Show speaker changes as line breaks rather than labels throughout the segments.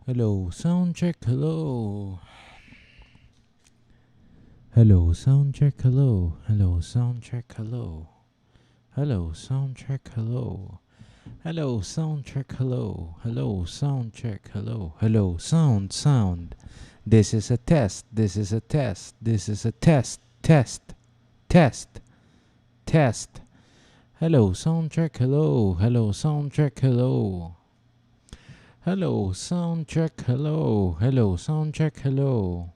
Hello, sound check, hello. Hello, sound check, hello. Hello, sound check, hello. Hello, sound check, hello. Hello, sound check, hello. Hello, sound check, hello. Hello, sound. This is a test. This is a test. This is a test. Test. Hello, sound check, hello. Hello, sound check, hello. Hello, sound check, hello. Hello, sound check, hello.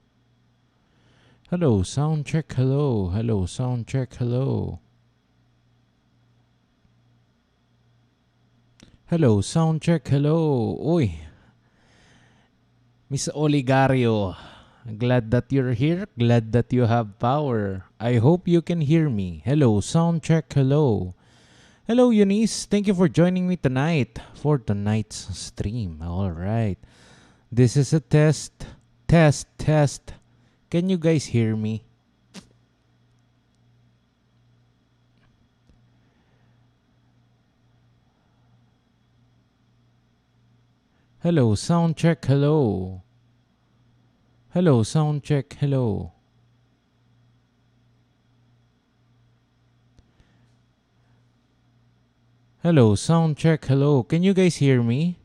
Hello, sound check, hello. Hello, sound check, hello. Hello, sound check, hello. Uy, Miss Oligario. Glad that you're here. Glad that you have power. I hope you can hear me. Hello, sound check, hello. Hello, Eunice. Thank you for joining me tonight for tonight's stream. All right. This is a test. Test. Can you guys hear me? Hello, sound check, hello. Hello, sound check, hello. Hello, sound check, hello. Can you guys hear me?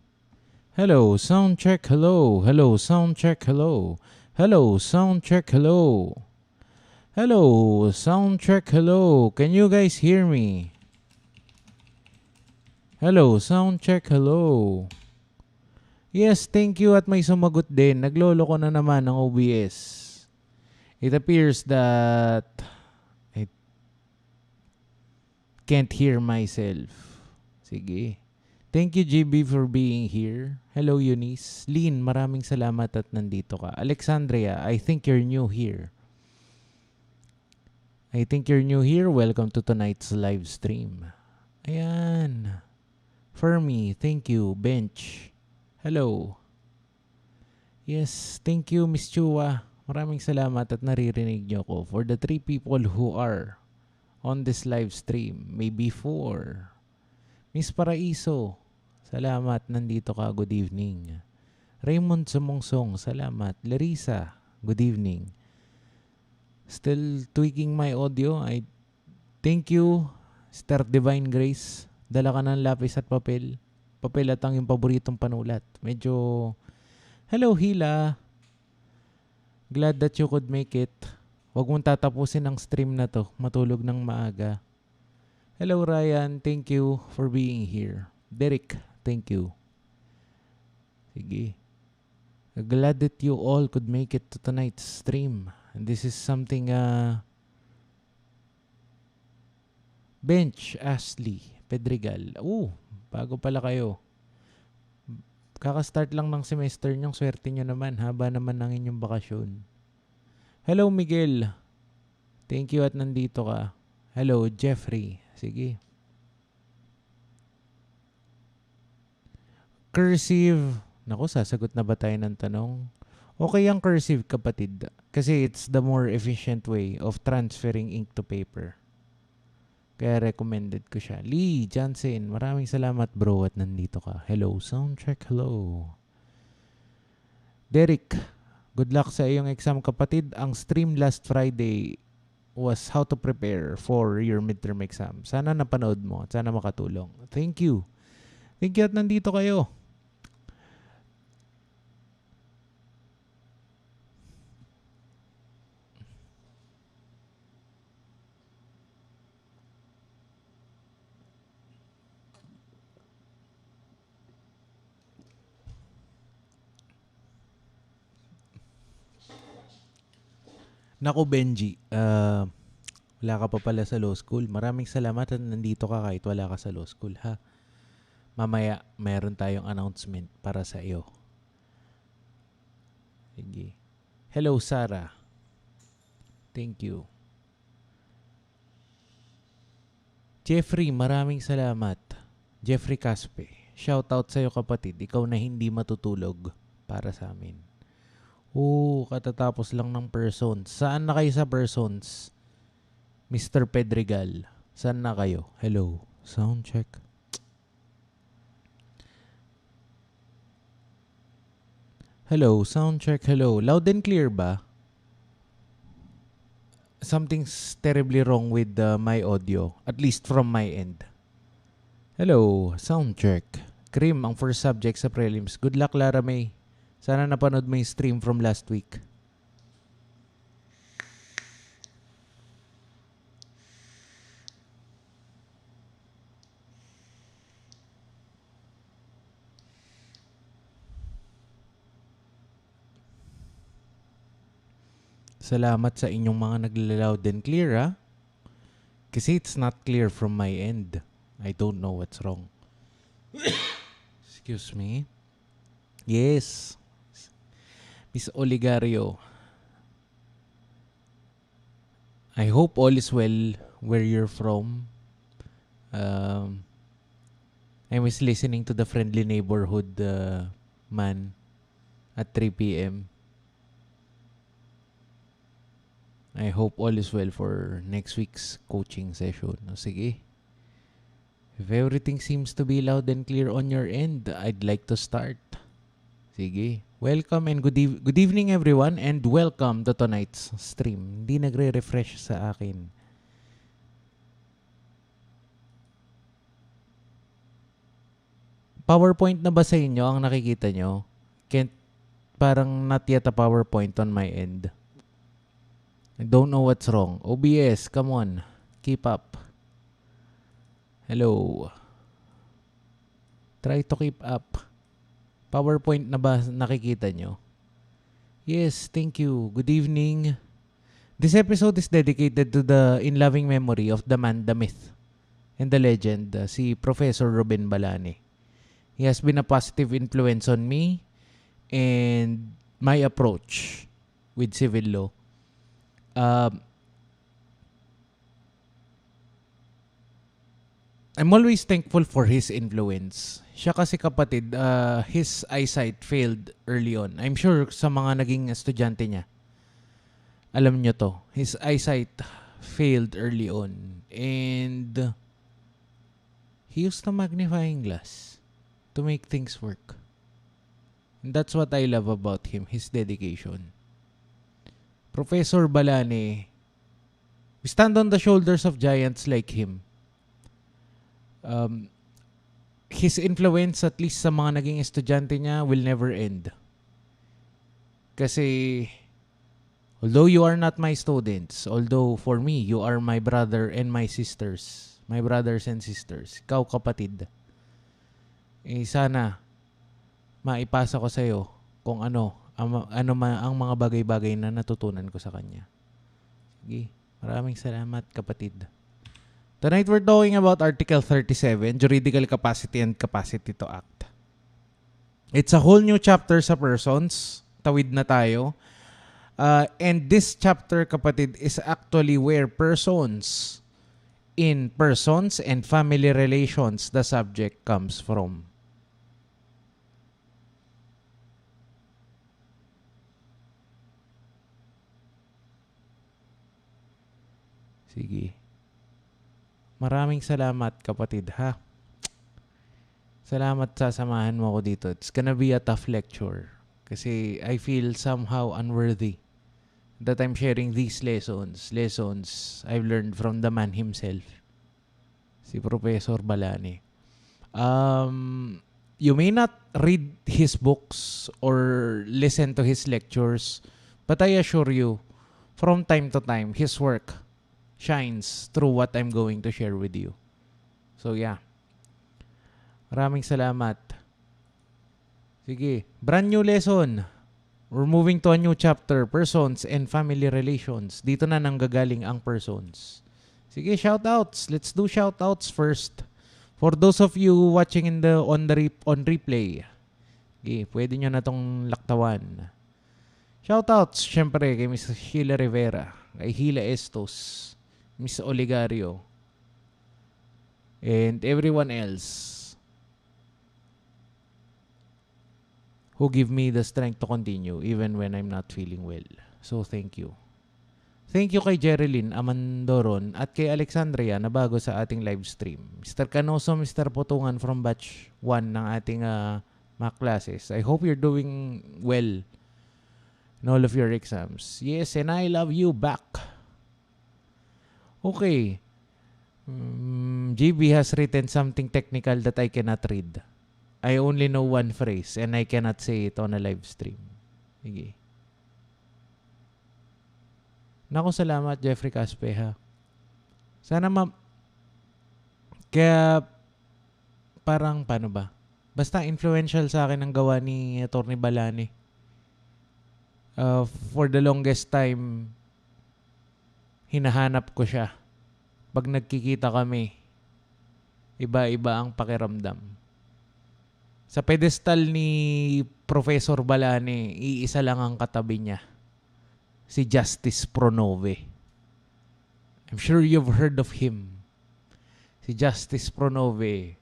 Hello, sound check, hello. Hello, sound check, hello. Hello, sound check, hello. Hello, sound check, hello. Can you guys hear me? Hello, sound check, hello. Yes, thank you at may sumagot din. Naglolo ko na naman ng OBS. It appears that I can't hear myself. Sige. Thank you, GB, for being here. Hello, Eunice. Lynn, maraming salamat at nandito ka. Alexandria, I think you're new here. Welcome to tonight's live stream. Ayan. Fermi, thank you. Bench, hello. Yes, thank you, Miss Chua. Maraming salamat at naririnig nyo ko. For the 3 people who are on this live stream, maybe 4. Miss Paraiso, salamat, nandito ka, good evening. Raymond Sumongsong, salamat. Larissa, good evening. Still tweaking my audio. I thank you, Star Divine Grace. Dala ka ng lapis at papel. Papel at ang yung paboritong panulat. Medyo, hello Hila. Glad that you could make it. Huwag mong tatapusin ang stream na to. Matulog ng maaga. Hello Ryan, thank you for being here. Derek, thank you. Sige. Glad that you all could make it to tonight's stream. And this is something, Bench, Ashley, Pedregal. Bago pala kayo. Kaka-start lang ng semester nyong, swerte nyo naman. Haba naman ng inyong bakasyon. Hello Miguel. Thank you at nandito ka. Hello Jeffrey. Sige. Cursive. Naku, sasagot na ba tayo ng tanong? Okay ang cursive, kapatid. Kasi it's the more efficient way of transferring ink to paper. Kaya recommended ko siya. Lee Johnson, maraming salamat bro at nandito ka. Hello, soundcheck, hello. Derek, good luck sa iyong exam, kapatid. Ang stream last Friday was how to prepare for your midterm exam. Sana napanood mo at sana makatulong. Thank you. Thank you at nandito kayo. Naku Benji, wala ka pa pala sa law school. Maraming salamat at nandito ka kahit wala ka sa law school, ha? Mamaya, mayroon tayong announcement para sa iyo. Sige. Hello, Sarah. Thank you. Jeffrey, maraming salamat. Jeffrey Caspe, shout out sa iyo, kapatid. Ikaw na hindi matutulog para sa amin. Katatapos lang ng persons. Saan na kayo sa persons? Mr. Pedregal, saan na kayo? Hello. Sound check. Hello, sound check. Hello. Loud and clear ba? Something's terribly wrong with my audio, at least from my end. Hello, sound check. Cream ang first subject sa prelims. Good luck, Lara May. Sana napanood mo yung stream from last week. Salamat sa inyong mga nagla-loud and clear, ha? Kasi it's not clear from my end. I don't know what's wrong. Excuse me. Yes. Miss Oligario. I hope all is well where you're from. I was listening to the Friendly Neighborhood man at 3 p.m. I hope all is well for next week's coaching session. O sige. If everything seems to be loud and clear on your end, I'd like to start. Sige. Welcome and good evening everyone and welcome to tonight's stream. Hindi nagre-refresh sa akin. PowerPoint na ba sa inyo ang nakikita nyo? Parang not yet a PowerPoint on my end. I don't know what's wrong. OBS, come on. Keep up. Hello. Try to keep up. PowerPoint na ba nakikita nyo? Yes, thank you. Good evening. This episode is dedicated to the in loving memory of the man, the myth, and the legend, si Professor Ruben Balani. He has been a positive influence on me and my approach with civil law. I'm always thankful for his influence. Siya kasi kapatid, his eyesight failed early on. I'm sure sa mga naging estudyante niya, alam nyo to. His eyesight failed early on. And he used a magnifying glass to make things work. And that's what I love about him, his dedication. Professor Balani, we stand on the shoulders of giants like him. His influence, at least sa mga naging estudyante niya, will never end. Kasi, although you are not my students, although for me, you are my brother and my sisters, my brothers and sisters, ikaw kapatid, sana, maipasa ko sa'yo kung ano ang mga bagay-bagay na natutunan ko sa kanya. Sige, maraming salamat kapatid. Tonight we're talking about Article 37, Juridical Capacity and Capacity to Act. It's a whole new chapter sa persons. Tawid na tayo. And this chapter, kapatid, is actually where persons in persons and family relations the subject comes from. Sige. Maraming salamat kapatid ha. Salamat sa samahan mo ako dito. It's gonna be a tough lecture. Kasi I feel somehow unworthy that I'm sharing these lessons I've learned from the man himself. Si Professor Balani. You may not read his books or listen to his lectures, but I assure you, from time to time, his work shines through what I'm going to share with you. So yeah. Maraming salamat. Sige. Brand new lesson. We're moving to a new chapter. Persons and family relations. Dito na nanggagaling ang persons. Sige, shoutouts. Let's do shoutouts first. For those of you watching on replay. Okay, pwede nyo na tong laktawan. Shoutouts, syempre, kay Miss Sheila Rivera, kay Hila Estos, Miss Oligario, and everyone else who give me the strength to continue even when I'm not feeling well. So, thank you. Thank you kay Jerilyn Amandoron at kay Alexandria na bago sa ating live stream. Mr. Canoso, Mr. Putungan from batch 1 ng ating Mac classes. I hope you're doing well in all of your exams. Yes, and I love you back. Okay. GB has written something technical that I cannot read. I only know one phrase and I cannot say it on a live stream. Sige. Naku, salamat Jeffrey Caspeha. Sana kaya parang paano ba? Basta influential sa akin ang gawa ni Atty. Balani. For the longest time, hinahanap ko siya. Pag nagkikita kami, iba-iba ang pakiramdam. Sa pedestal ni Professor Balani, iisa lang ang katabi niya. Si Justice Pronove. I'm sure you've heard of him. Si Justice Pronove,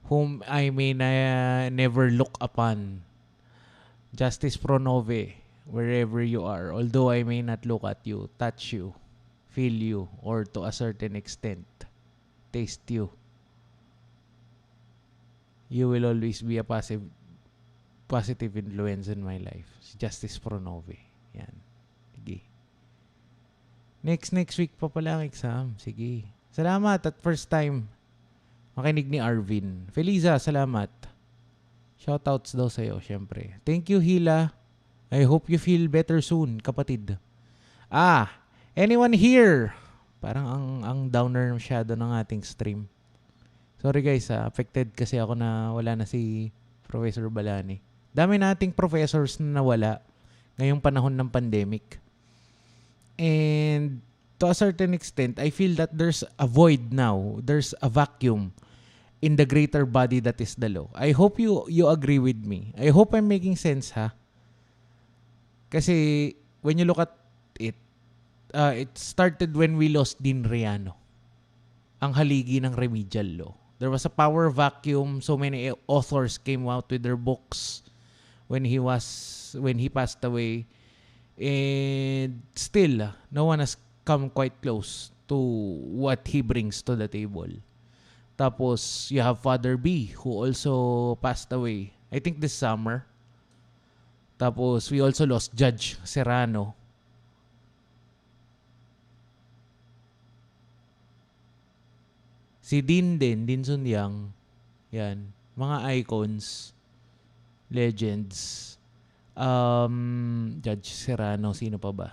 whom I may never look upon. Justice Pronove, wherever you are, although I may not look at you, touch you, feel you, or to a certain extent, taste you, you will always be a positive influence in my life. Si Justice Pronove. Yan. Sige. Next week pa pala ang exam. Sige. Salamat at first time makinig ni Arvin. Feliza, salamat. Shoutouts daw sa'yo, syempre. Thank you, Hila. I hope you feel better soon, kapatid. Anyone here? Parang ang downer masyado ng ating stream. Sorry guys, affected kasi ako na wala na si Professor Balani. Dami nating professors na nawala ngayong panahon ng pandemic. And to a certain extent, I feel that there's a void now. There's a vacuum in the greater body that is the law. I hope you agree with me. I hope I'm making sense, ha? Kasi when you look at it, it started when we lost Dean Riano, ang haligi ng remedial law. There was a power vacuum. So many authors came out with their books when he passed away. And still, no one has come quite close to what he brings to the table. Tapos, you have Father B, who also passed away, I think this summer. Tapos, we also lost Judge Serrano. Si Dean Sun Yang. Yan. Mga icons. Legends. Judge Serrano, sino pa ba?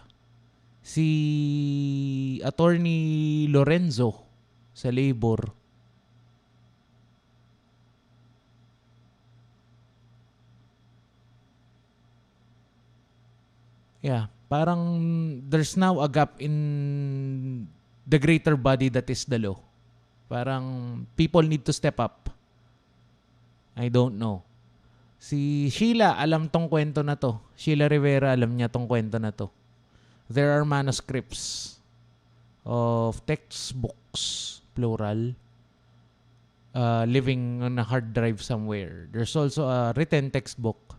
Si Attorney Lorenzo sa Labor. Yeah, parang there's now a gap in the greater body that is the law. Parang people need to step up. I don't know. Si Sheila, alam tong kwento na to. Sheila Rivera, alam niya tong kwento na to. There are manuscripts of textbooks, plural, living on a hard drive somewhere. There's also a written textbook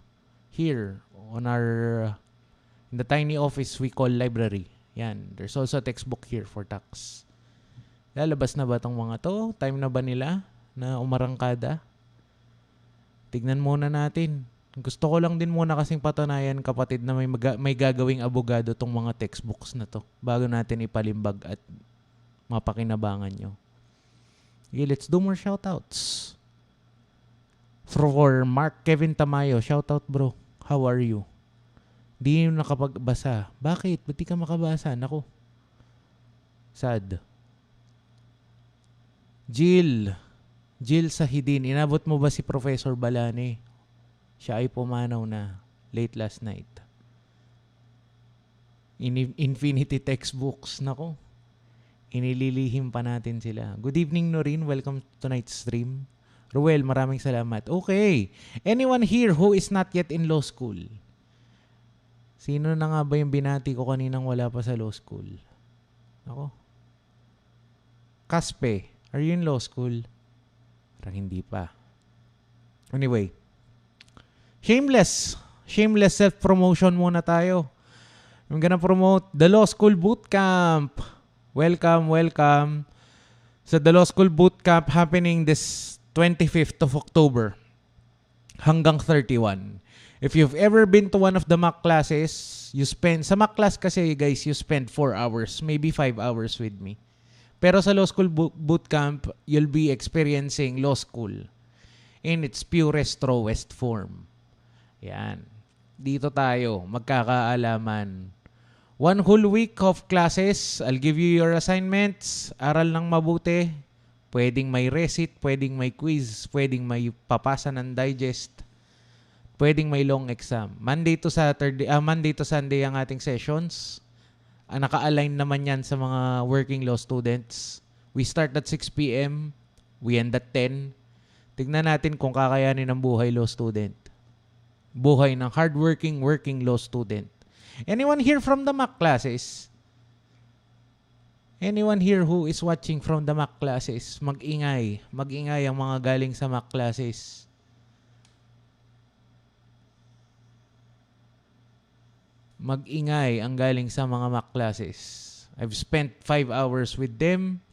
here on in the tiny office we call library. Yan. There's also a textbook here for tax. Lalabas na ba tong mga to? Time na ba nila na umarangkada? Tignan muna natin. Gusto ko lang din muna kasing patunayan, kapatid, na may gagawing abogado tong mga textbooks na to bago natin ipalimbag at mapakinabangan nyo. Okay, let's do more shoutouts. For Mark Kevin Tamayo, shoutout bro. How are you? Di nyo nakapagbasa. Bakit? Ba't di ka makabasa? Naku. Sad. Jill Sahidin, inabot mo ba si Professor Balani? Siya ay pumanaw na late last night. Infinity textbooks, nako. Inililihim pa natin sila. Good evening, Noreen. Welcome to tonight's stream. Ruel, maraming salamat. Okay. Anyone here who is not yet in law school? Sino na nga ba yung binati ko kaninang wala pa sa law school? Ako. Kaspe, are you in law school? Parang hindi pa. Anyway. Shameless self-promotion muna tayo. I'm gonna promote the Law School Bootcamp. Welcome. So the Law School Bootcamp happening this 25th of October. hanggang 31. If you've ever been to one of the mock classes, sa mock class kasi guys, you spend 4 hours, maybe 5 hours with me. Pero sa law school bootcamp, you'll be experiencing law school in its purest, rawest form. Yan. Dito tayo, magkakaalaman. 1 whole week of classes. I'll give you your assignments. Aral ng mabuti. Pwedeng may recit, pwedeng may quiz, pwedeng may papasa ng digest, pwedeng may long exam. Monday to Sunday ang ating sessions. Naka-align naman yan sa mga working law students. We start at 6 p.m. We end at 10. Tignan natin kung kakayanin ng buhay law student. Buhay ng hardworking working law student. Anyone here from the mock classes? Anyone here who is watching from the mock classes? Mag-ingay. Mag-ingay ang mga galing sa mock classes. Mag-ingay ang galing sa mga mock classes. I've spent 5 hours with them.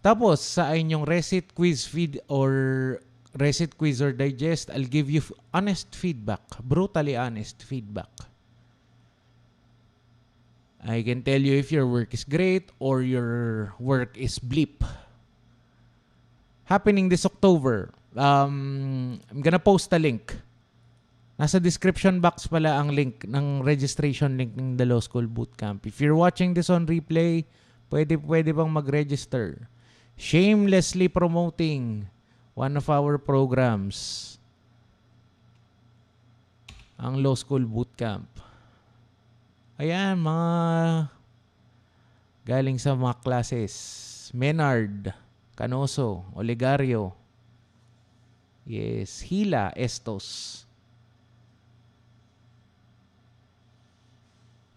Tapos, sa inyong recit, quiz, or digest, I'll give you honest feedback. Brutally honest feedback. I can tell you if your work is great or your work is bleep. Happening this October. I'm gonna post a link. Nasa description box pala ang link ng registration link ng The Law School Bootcamp. If you're watching this on replay, pwede bang mag-register. Shamelessly promoting one of our programs. Ang Law School Bootcamp. Ayan, mga galing sa mga classes. Menard, Canoso, Olegario. Yes, Hila, Estos.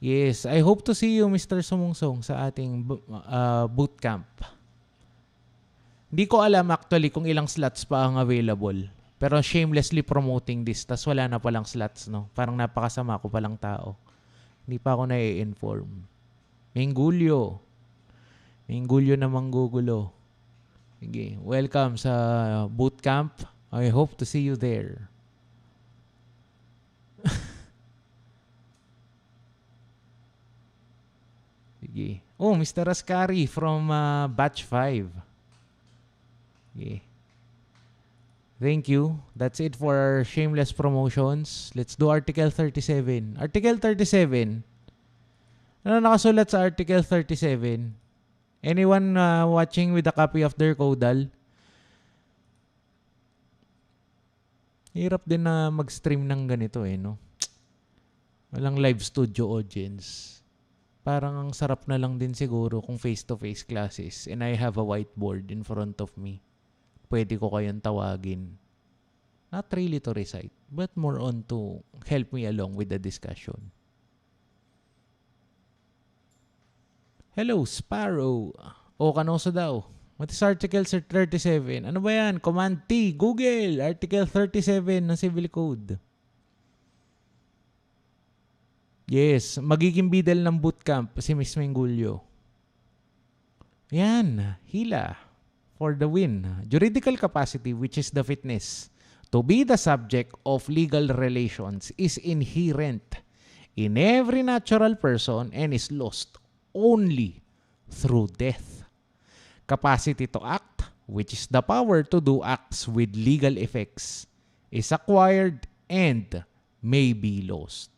Yes, I hope to see you, Mr. Sumungsong, sa ating bootcamp. Hindi ko alam actually kung ilang slots pa ang available. Pero shamelessly promoting this, tas wala na palang slots, no? Parang napakasama ko palang tao. Hindi pa ako na-inform. Minggulyo na manggugulo. Sige, welcome sa bootcamp. I hope to see you there. Sige. Oh, Mr. Ascari from Batch 5. Sige. Thank you. That's it for our shameless promotions. Let's do Article 37. Article 37. Ano nakasulat sa Article 37? Anyone watching with a copy of their caudal? Hirap din na mag-stream ng ganito no? Walang live studio audience. Parang ang sarap na lang din siguro kung face-to-face classes and I have a whiteboard in front of me. Pwede ko kayong tawagin. Not really to recite, but more on to help me along with the discussion. Hello, Sparrow. O, Canoso daw. What is Article 37? Ano ba yan? Command T, Google. Article 37 ng Civil Code. Yes, magiging bidal ng bootcamp si Miss Mengulyo. Yan, Hila. For the win. Juridical capacity, which is the fitness to be the subject of legal relations, is inherent in every natural person and is lost only through death. Capacity to act, which is the power to do acts with legal effects, is acquired and may be lost.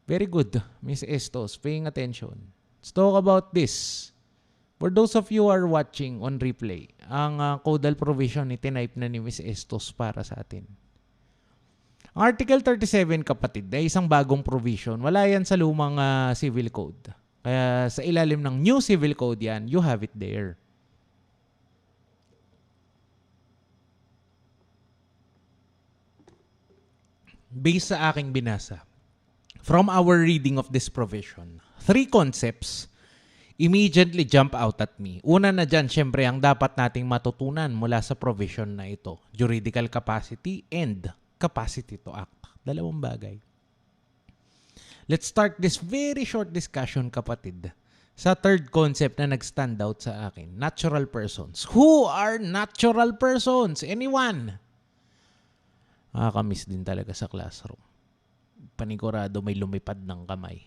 Very good, Miss Estos. Paying attention. Let's talk about this. For those of you who are watching on replay, ang caudal provision itinipe na ni Miss Estos para sa atin. Ang Article 37, kapatid, ay isang bagong provision. Wala yan sa lumang civil code. Kaya sa ilalim ng new civil code yan, you have it there. Based sa aking binasa, from our reading of this provision, 3 concepts immediately jump out at me. Una na dyan, syempre, ang dapat nating matutunan mula sa provision na ito. Juridical capacity and capacity to act. Dalawang bagay. Let's start this very short discussion, kapatid, Sa third concept na nag-stand out sa akin, natural persons. Who are natural persons? Anyone? Nakakamiss din talaga sa classroom. Panigurado may lumipad ng kamay.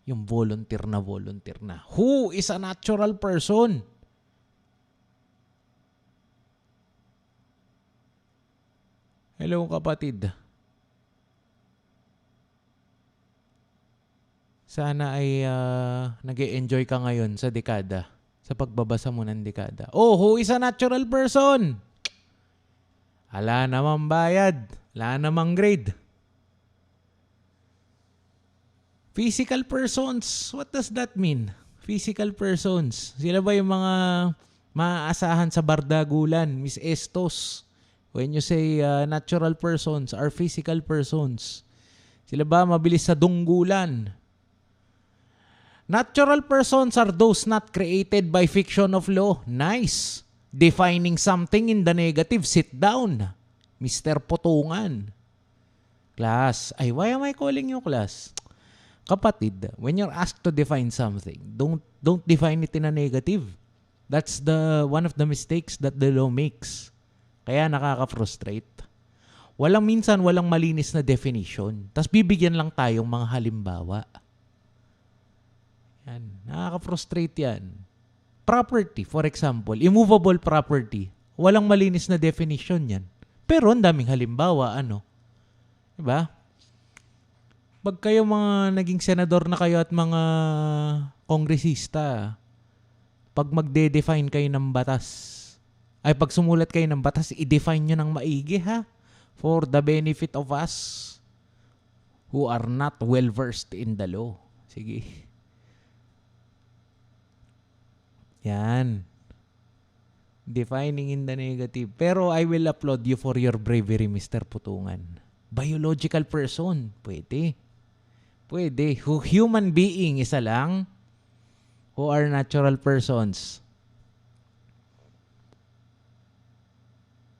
Yung volunteer na. Who is a natural person? Hello kapatid. Sana ay nag-e-enjoy ka ngayon sa dekada. Sa pagbabasa mo ng dekada. Oh, who is a natural person? Wala namang bayad. Wala namang grade. Physical persons. What does that mean? Physical persons. Sila ba yung mga maaasahan sa bardagulan? Miss Estos. When you say natural persons are physical persons. Sila ba mabilis sa dunggulan? Natural persons are those not created by fiction of law. Nice. Defining something in the negative. Sit down. Mr. Potungan. Class. Ay, why am I calling you class? Kapatid, when you're asked to define something, don't define it in a negative. That's one of the mistakes that the law makes. Kaya nakaka-frustrate. Walang malinis na definition. Tapos bibigyan lang tayong mga halimbawa. Yan. Nakaka-frustrate yan. Property, for example, immovable property. Walang malinis na definition yan. Pero ang daming halimbawa, ano? Diba? Pag kayo mga naging senador na kayo at mga kongresista, pag magde-define kayo ng batas, ay pag sumulat kayo ng batas, i-define nyo ng maigi ha, for the benefit of us who are not well-versed in the law. Sige. Yan. Defining in the negative. Pero I will applaud you for your bravery, Mr. Putungan. Biological person. Pwede. Human being, isa lang. Who are natural persons.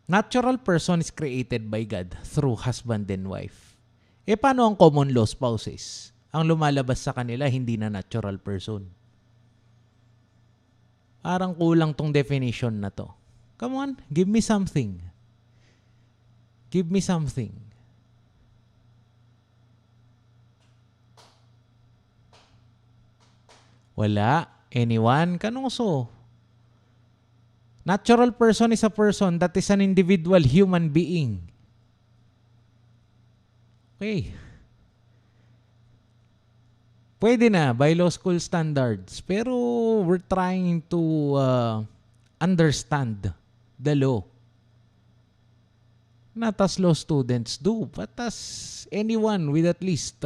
Natural person is created by God through husband and wife. Paano ang common law spouses? Ang lumalabas sa kanila, hindi na natural person. Parang kulang tong definition na to. Come on, give me something. Give me something. Wala. Anyone? Kanuso. Natural person is a person that is an individual human being. Okay. Pwede na by law school standards. Pero we're trying to understand the law. Not as law students do, but as anyone with at least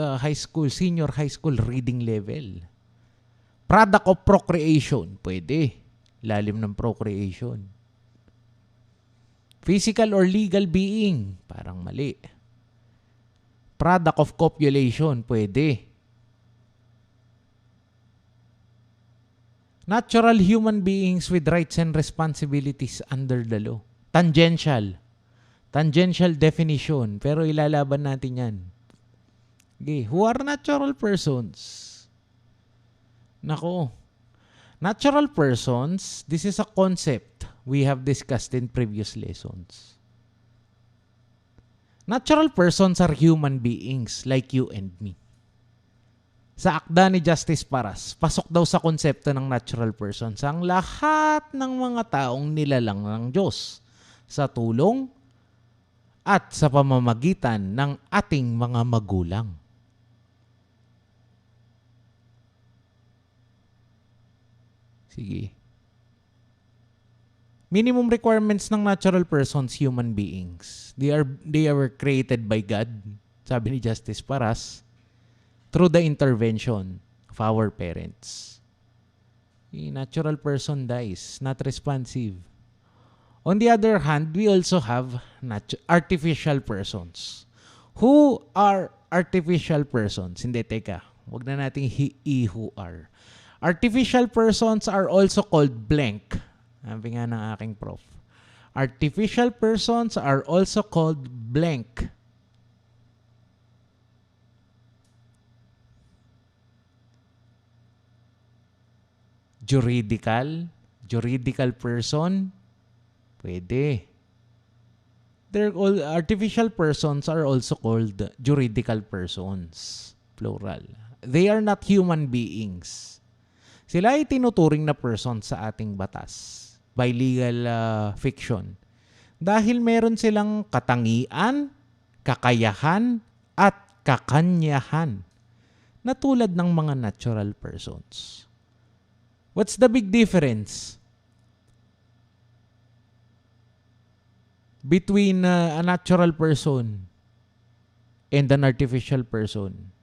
senior high school reading level. Product of procreation. Pwede. Lalim ng procreation. Physical or legal being. Parang mali. Product of copulation. Pwede. Natural human beings with rights and responsibilities under the law. Tangential. Tangential definition. Pero ilalaban natin yan. Okay. Who are natural persons? Nako. Natural persons, this is a concept we have discussed in previous lessons. Natural persons are human beings like you and me. Sa akda ni Justice Paras, pasok daw sa konsepto ng natural persons ang lahat ng mga taong nilalang ng Diyos sa tulong at sa pamamagitan ng ating mga magulang. Sige. Minimum requirements ng natural persons, human beings. They are created by God, sabi ni Justice Paras, through the intervention of our parents. The natural person dies, not responsive. On the other hand, we also have artificial persons. Who are artificial persons? Hindi, teka. Huwag na natin who are. Artificial persons are also called blank. Sabi nga ng aking prof. Artificial persons are also called blank. Juridical person, pwede. Artificial persons are also called juridical persons, plural. They are not human beings. Sila ay tinuturing na person sa ating batas by legal fiction. Dahil meron silang katangian, kakayahan, at kakanyahan na tulad ng mga natural persons. What's the big difference between a natural person and an artificial person?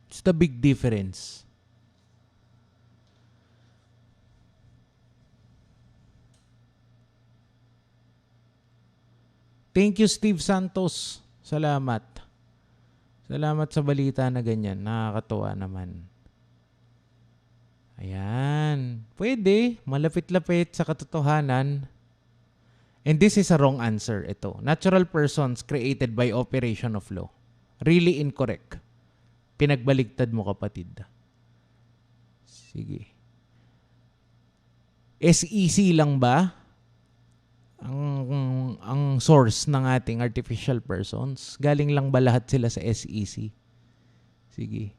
It's the big difference. Thank you, Steve Santos. Salamat. Salamat sa balita na ganyan. Nakakatuwa naman. Ayan. Pwede. Malapit-lapit sa katotohanan. And this is a wrong answer. Ito. Natural persons created by operation of law. Really incorrect. Pinagbaligtad mo, kapatid. Sige. SEC lang ba ang source ng ating artificial persons? Galing lang ba lahat sila sa SEC? Sige.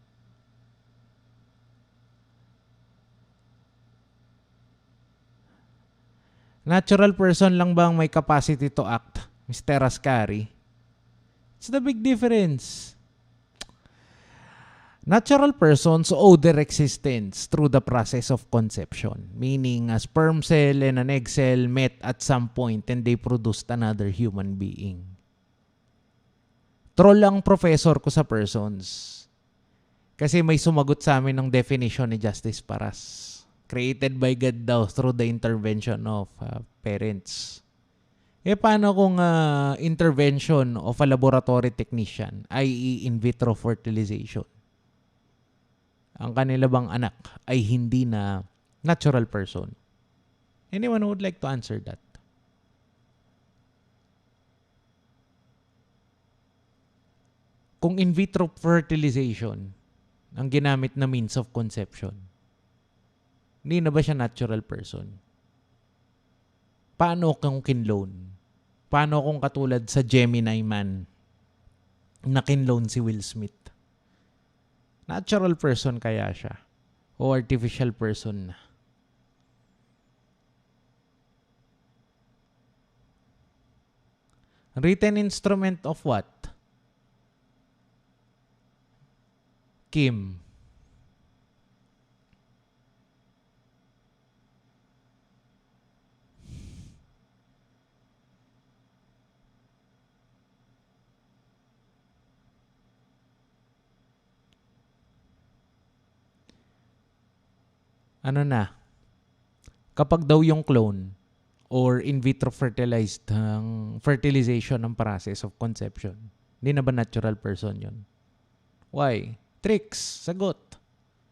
Natural person lang ba ang may capacity to act, Mr. Ascari? It's the big difference. Natural persons owe their existence through the process of conception, meaning a sperm cell and an egg cell met at some point and they produced another human being. Troll ang professor ko sa persons kasi may sumagot sa amin ng definition ni Justice Paras. Created by God daw through the intervention of parents. Paano kung intervention of a laboratory technician, i.e. in vitro fertilization? Ang kanila bang anak ay hindi na natural person? Anyone who would like to answer that? Kung in vitro fertilization ang ginamit na means of conception, hindi na ba siya natural person? Paano kung kinloan? Paano kung katulad sa Gemini Man na kinloan si Will Smith? Natural person kaya siya? O artificial person na? Written instrument of what? Kim. Ano na? Kapag daw yung clone or in vitro fertilized ang fertilization ng process of conception, hindi na ba natural person yun? Why? Tricks. Sagot.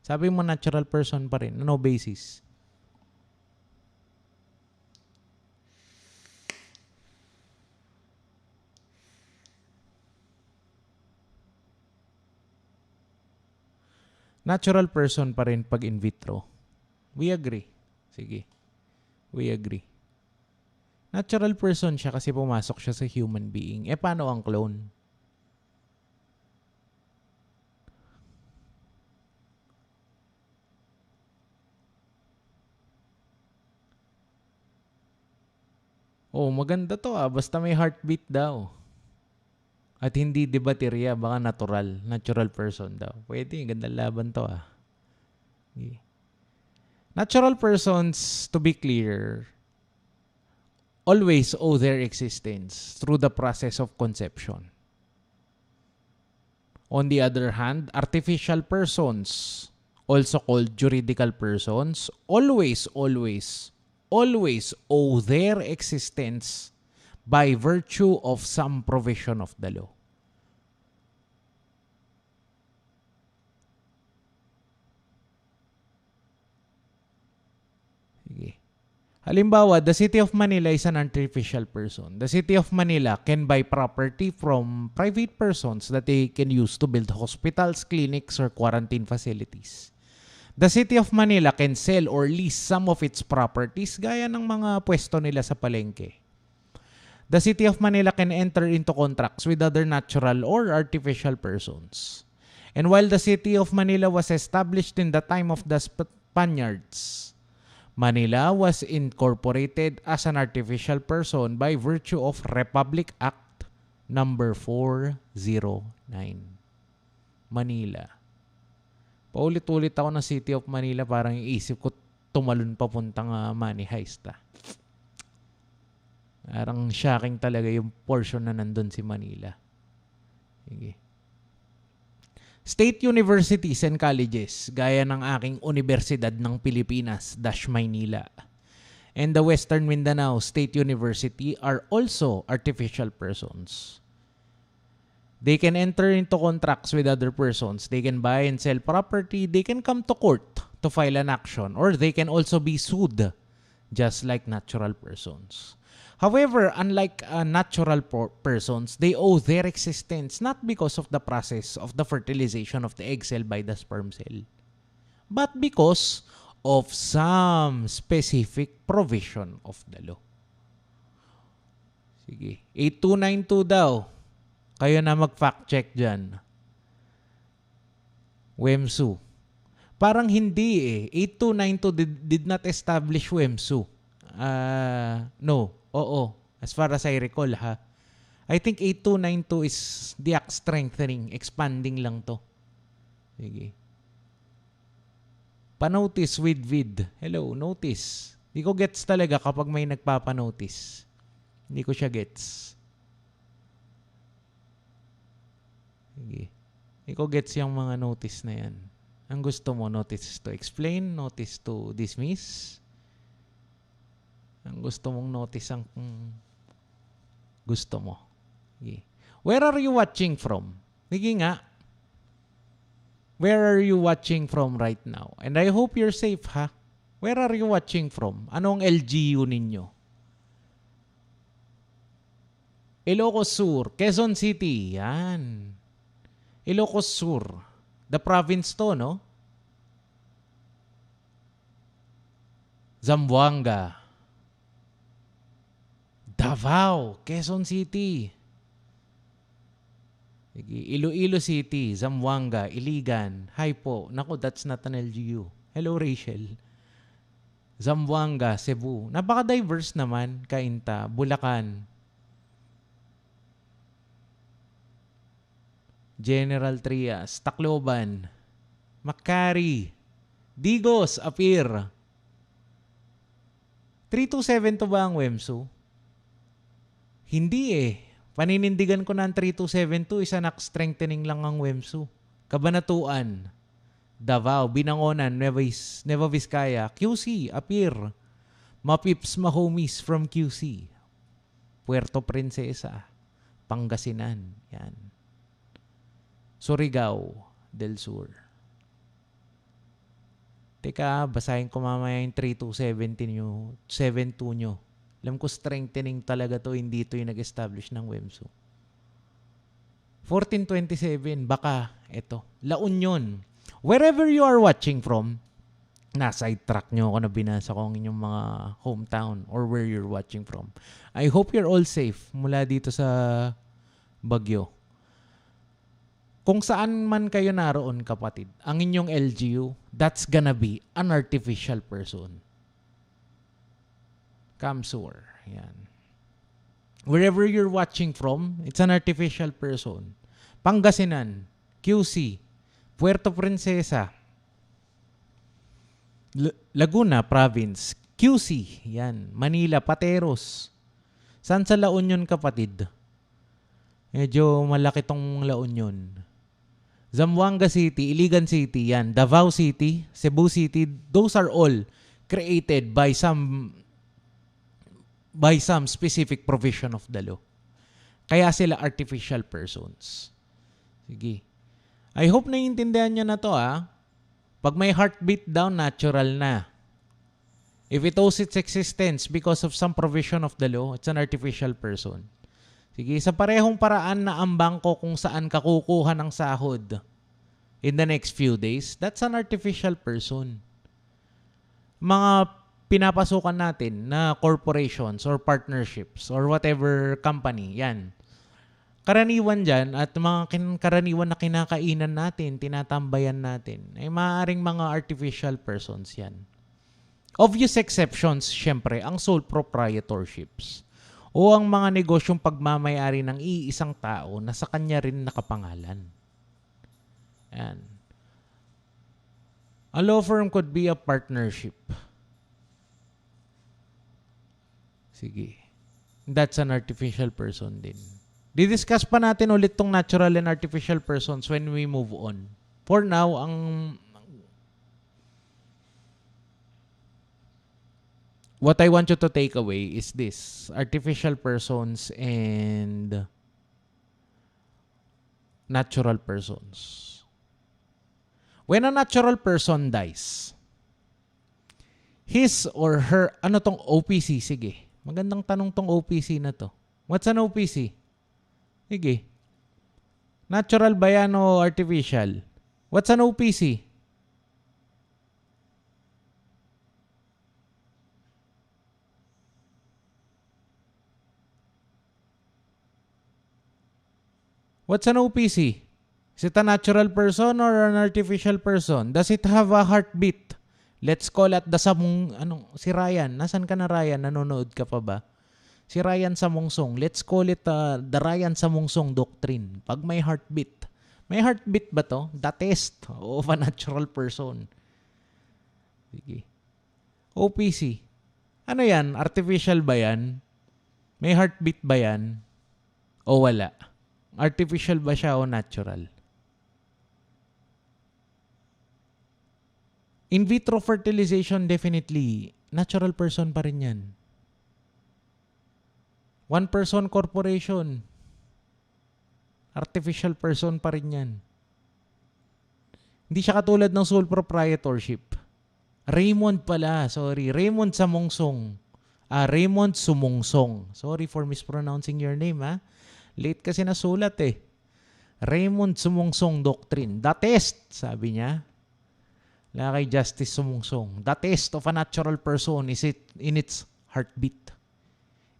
Sabi mo natural person pa rin. No basis. Natural person pa rin pag in vitro. We agree. Sige. We agree. Natural person siya kasi pumasok siya sa human being. Paano ang clone? Oh, maganda to Basta may heartbeat daw. At hindi di baterya, baka natural. Natural person daw. Pwede, ganda laban to Okay. Natural persons, to be clear, always owe their existence through the process of conception. On the other hand, artificial persons, also called juridical persons, always owe their existence by virtue of some provision of the law. Halimbawa, the City of Manila is an artificial person. The City of Manila can buy property from private persons that they can use to build hospitals, clinics, or quarantine facilities. The City of Manila can sell or lease some of its properties gaya ng mga pwesto nila sa palengke. The City of Manila can enter into contracts with other natural or artificial persons. And while the City of Manila was established in the time of the Spaniards, Manila was incorporated as an artificial person by virtue of Republic Act number 409. Manila. Paulit-ulit ako ng City of Manila, parang iisip ko tumalon papuntang money heist. Parang shocking talaga yung portion na nandun si Manila. Sige. State universities and colleges, gaya ng aking Universidad ng Pilipinas, Maynila, and the Western Mindanao State University are also artificial persons. They can enter into contracts with other persons. They can buy and sell property. They can come to court to file an action, or they can also be sued, just like natural persons. However, unlike natural persons, they owe their existence not because of the process of the fertilization of the egg cell by the sperm cell, but because of some specific provision of the law. Sige. 8292 daw. Kayo na mag-fact check dyan. WEMSU. Parang hindi eh. 8292 did not establish WEMSU. No. Oo, as far as I recall ha. I think 8292 is the act strengthening, expanding lang to. Sige. Pa-notice with vid. Hello, notice. Hindi ko gets talaga kapag may nagpapa-notice. Hindi ko siya gets. Sige. Hindi ko gets yung mga notice na yan. Ang gusto mo, notice to explain, notice to dismiss. Ang gusto mong notice ang gusto mo. Okay. Where are you watching from? Sige nga. Where are you watching from right now? And I hope you're safe, ha? Where are you watching from? Anong LGU ninyo? Ilocos Sur, Quezon City. Yan. Ilocos Sur. The province to, no? Zamboanga. Davao, Quezon City. Iloilo City, Zamboanga, Iligan. Hi po. Naku, that's not an LGU. Hello, Rachel. Zamboanga, Cebu. Napaka-diverse naman. Cainta, Bulacan. General Trias, Tacloban. Macari. Digos, Apir. 327 to ba ang WEMSU? Hindi eh. Paninindigan ko na ang 3272, isa strengthening lang ang WEMSU. Kabanatuan, Davao, Binangonan, Nueva Vizcaya, QC, Apir, Mapips Mahomies from QC, Puerto Princesa, Pangasinan, yan. Surigao del Sur. Teka, basahin ko mamaya yung 3272 nyo. Alam ko strengthening talaga to, hindi to yung nag-establish ng WEMSU. 1427, baka ito. La Union. Wherever you are watching from, na-sidetrack nyo ako na binasa ko ang inyong mga hometown or where you're watching from. I hope you're all safe mula dito sa Bagyo. Kung saan man kayo naroon, kapatid, ang inyong LGU, that's gonna be an artificial person. Kamsur. Yan. Wherever you're watching from, it's an artificial person. Pangasinan, QC, Puerto Princesa, Laguna Province, QC, yan. Manila, Pateros. Saan sa La Union, kapatid? Medyo malaki tong La Union. Zamboanga City, Iligan City, yan. Davao City, Cebu City, those are all created by some specific provision of the law. Kaya sila artificial persons. Sige. I hope naiintindihan nyo na to, ha? Pag may heartbeat down, natural na. If it owes its existence because of some provision of the law, it's an artificial person. Sige, sa parehong paraan na ang bangko kung saan ka kukuha ng sahod in the next few days, that's an artificial person. Mga pinapasukan natin na corporations or partnerships or whatever company, yan. Karaniwan dyan at mga karaniwan na kinakainan natin, tinatambayan natin, ay maaaring mga artificial persons yan. Obvious exceptions, syempre, ang sole proprietorships o ang mga negosyong pagmamayari ng iisang tao na sa kanya rin nakapangalan. Yan. A law firm could be a partnership. Sige. That's an artificial person din. Didiscuss pa natin ulit tong natural and artificial persons when we move on. For now, what I want you to take away is this. Artificial persons and natural persons. When a natural person dies, his or her, ano tong OPC? Sige. Magandang tanong tong OPC na to. What's an OPC? Sige. Natural ba yan o artificial? What's an OPC? What's an OPC? Is it a natural person or an artificial person? Does it have a heartbeat? Let's call it the si Ryan. Nasaan ka na, Ryan? Nanonood ka pa ba? Si Ryan Samungsong. Let's call it the Ryan Samungsong doctrine. Pag may heartbeat. May heartbeat ba to? The test of a natural person. Sige. OPC. Ano yan? Artificial ba yan? May heartbeat ba yan? O wala? Artificial ba siya o natural? In vitro fertilization, definitely, natural person pa rin yan. One person corporation, artificial person pa rin yan. Hindi siya katulad ng sole proprietorship. Raymond pala, sorry. Raymond Samungsong. Raymond Sumungsong. Sorry for mispronouncing your name, ha. Late kasi nasulat eh. Raymond Sumungsong Doctrine. The test, sabi niya. Kay Justice Sumungsong. The test of a natural person is it in its heartbeat.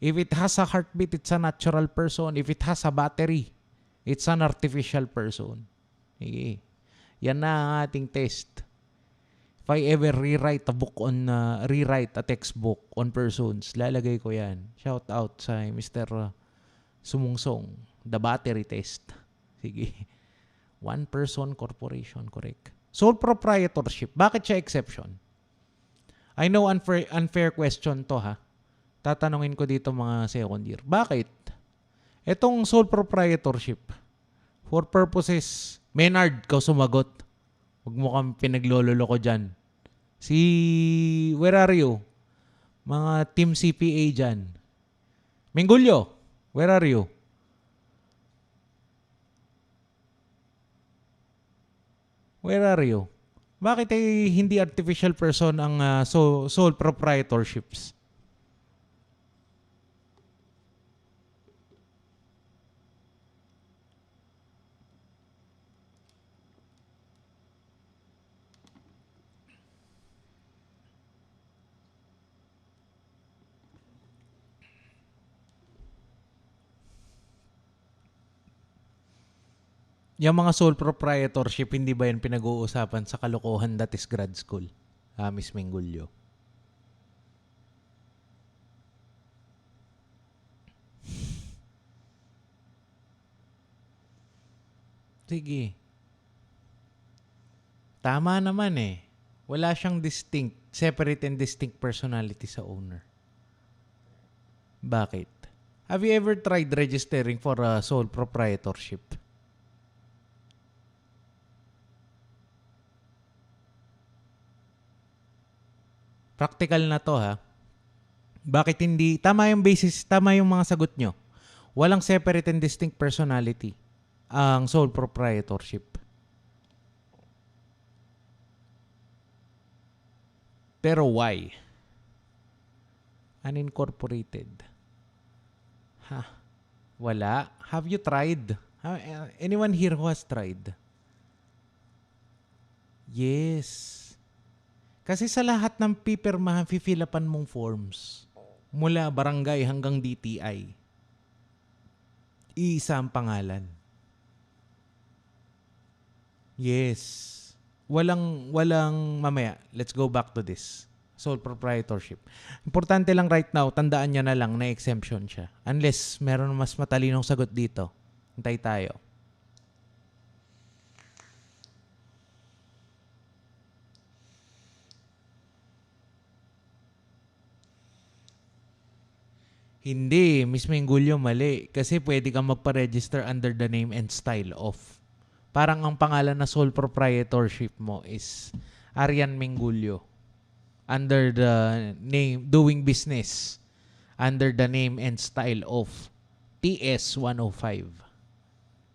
If it has a heartbeat, it's a natural person. If it has a battery, it's an artificial person. Okay. Yan na ang ating test. If I ever rewrite a textbook on persons, lalagay ko yan. Shout out sa Mr. Sumungsong. The battery test. Sige. One person corporation, correct. Sole proprietorship. Bakit siya exception? I know unfair question to, ha. Tatanungin ko dito mga second year. Bakit? Etong sole proprietorship, for purposes, Menard, kau sumagot. Huwag mo kang pinaglololo ko dyan. Where are you? Mga team CPA dyan. Mingulyo, where are you? Where are you? Bakit hindi artificial person ang sole proprietorships? Yung mga sole proprietorship, hindi ba yan pinag-uusapan sa kalokohan that is grad school? Miss Mingulyo. Sige. Tama naman eh. Wala siyang separate and distinct personality sa owner. Bakit? Have you ever tried registering for a sole proprietorship? Practical na to, ha. Bakit hindi? Tama yung basis, tama yung mga sagot nyo. Walang separate and distinct personality ang sole proprietorship. Pero why? Unincorporated. Ha? Wala. Have you tried? Anyone here who has tried? Yes. Kasi sa lahat ng pipirmahan, fifilapan mong forms. Mula barangay hanggang DTI. Iisa ang pangalan. Yes. Walang mamaya. Let's go back to this. Sole proprietorship. Importante lang right now, tandaan nyo na lang na exemption siya. Unless meron mas matalinong sagot dito. Hintay tayo. Hindi, mismo yung Gulyo mali. Kasi pwede kang magpa-register under the name and style of. Parang ang pangalan na sole proprietorship mo is Arian Mingulyo. Under the name, doing business. Under the name and style of TS 105.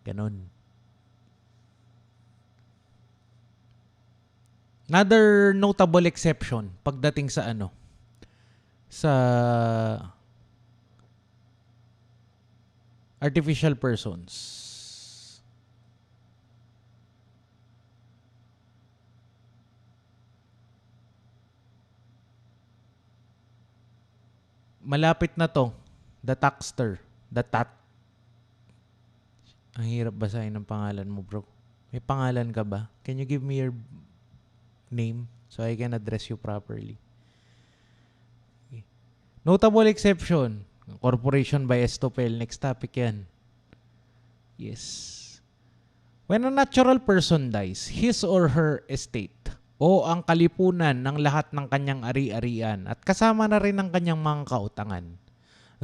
Ganon. Another notable exception pagdating sa sa artificial persons. Malapit na to. The Taxter. The Tat. Ang hirap basahin ng pangalan mo, bro. May pangalan ka ba? Can you give me your name so I can address you properly? Okay. Notable exception. Corporation by Estopel. Next topic yan. Yes. When a natural person dies, his or her estate o ang kalipunan ng lahat ng kanyang ari-arian at kasama na rin ang kanyang mga kautangan,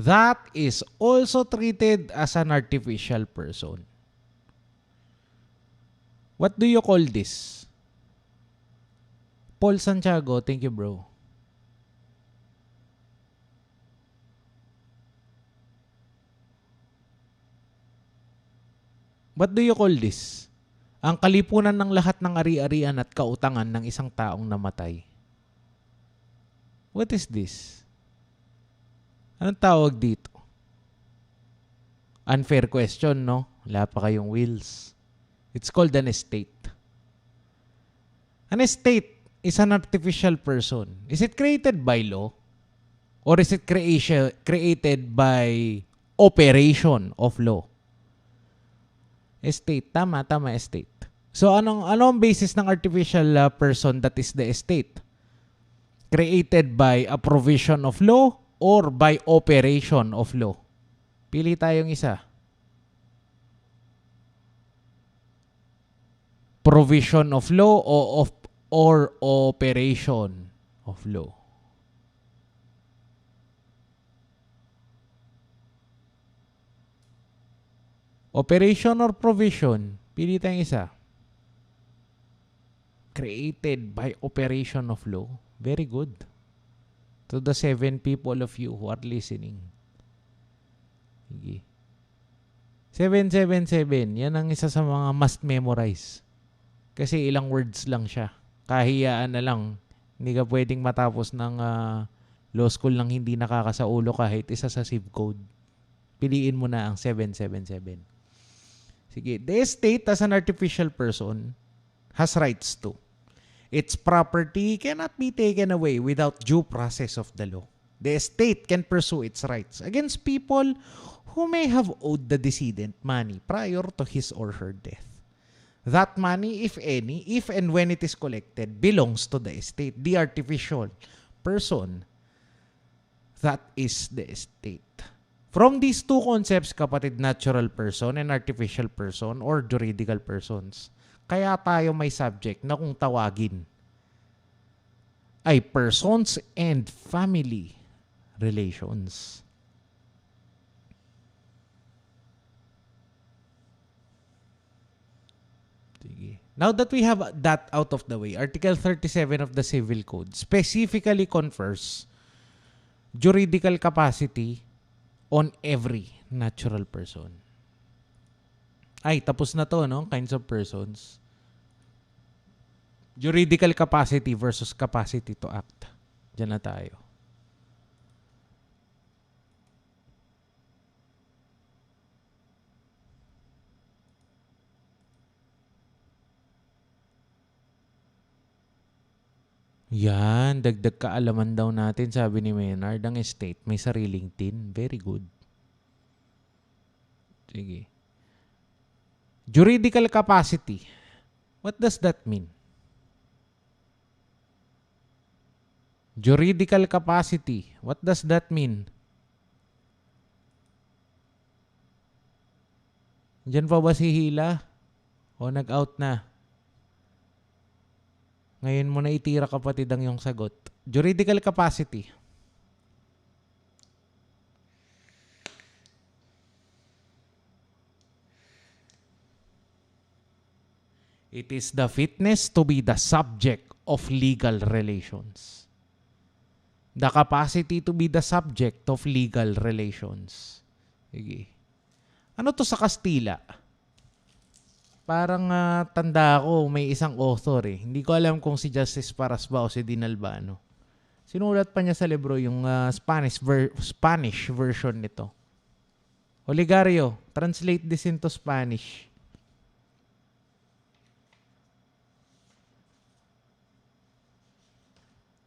that is also treated as an artificial person. What do you call this? Paul Santiago, thank you, bro. What do you call this? Ang kalipunan ng lahat ng ari-arian at kautangan ng isang taong namatay. What is this? Anong tawag dito? Unfair question, no? Wala pa kayong wills. It's called an estate. An estate is an artificial person. Is it created by law? Or is it created by operation of law? Estate. Tama, estate. So, ano ang basis ng artificial person that is the estate? Created by a provision of law or by operation of law? Pili tayong isa. Provision of law or operation of law? Operation or provision? Pili tayong isa. Created by operation of law. Very good. To the 7 people of you who are listening. Sige. 777. Yan ang isa sa mga must memorize. Kasi ilang words lang siya. Kahiyaan na lang. Hindi ka pwedeng matapos ng law school nang hindi nakakasaulo kahit isa sa zip code. Piliin mo na ang 777. Sige. The estate as an artificial person has rights too. Its property cannot be taken away without due process of the law. The estate can pursue its rights against people who may have owed the decedent money prior to his or her death. That money, if any, if and when it is collected, belongs to the estate, the artificial person. That is the estate. From these two concepts, kapatid, natural person and artificial person or juridical persons, kaya tayo may subject na kung tawagin ay persons and family relations. Sige. Now that we have that out of the way, Article 37 of the Civil Code specifically confers juridical capacity on every natural person. Ay, tapos na to, no? Kinds of persons. Juridical capacity versus capacity to act. Diyan na tayo. Yan, dagdag kaalaman daw natin, sabi ni Maynard. Ang estate, may sariling tin. Very good. Sige. Juridical capacity. What does that mean? Juridical capacity. What does that mean? Diyan pa ba si Hila? O nag-out na? Ngayon mo na itira, kapatid, ang iyong sagot. Juridical capacity. It is the fitness to be the subject of legal relations. The capacity to be the subject of legal relations. Sige. Ano to sa Kastila? Parang tanda ko, may isang author eh. Hindi ko alam kung si Justice Paras ba o si Dean Albano. Sinulat pa niya sa libro yung Spanish version nito. Oligario, translate this into Spanish.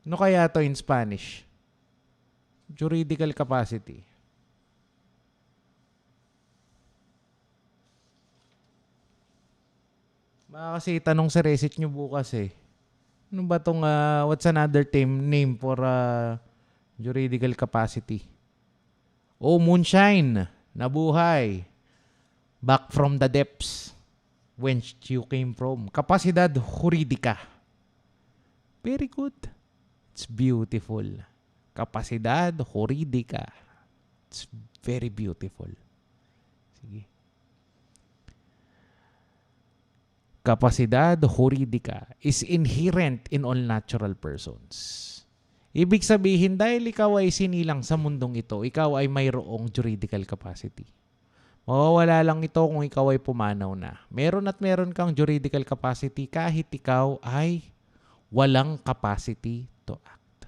Ano kaya to in Spanish? Juridical capacity. Baka kasi tanong sa recit nyo bukas eh. Ano ba tong, what's another name for juridical capacity? Oh, moonshine. Nabuhay. Back from the depths. Whence you came from. Kapasidad juridika. Very good. It's beautiful. Kapasidad juridika. It's very beautiful. Sige. Kapasidad juridika is inherent in all natural persons. Ibig sabihin, dahil ikaw ay sinilang sa mundong ito, ikaw ay mayroong juridical capacity. Mawawala lang ito kung ikaw ay pumanaw na. Meron at meron kang juridical capacity kahit ikaw ay walang capacity to act.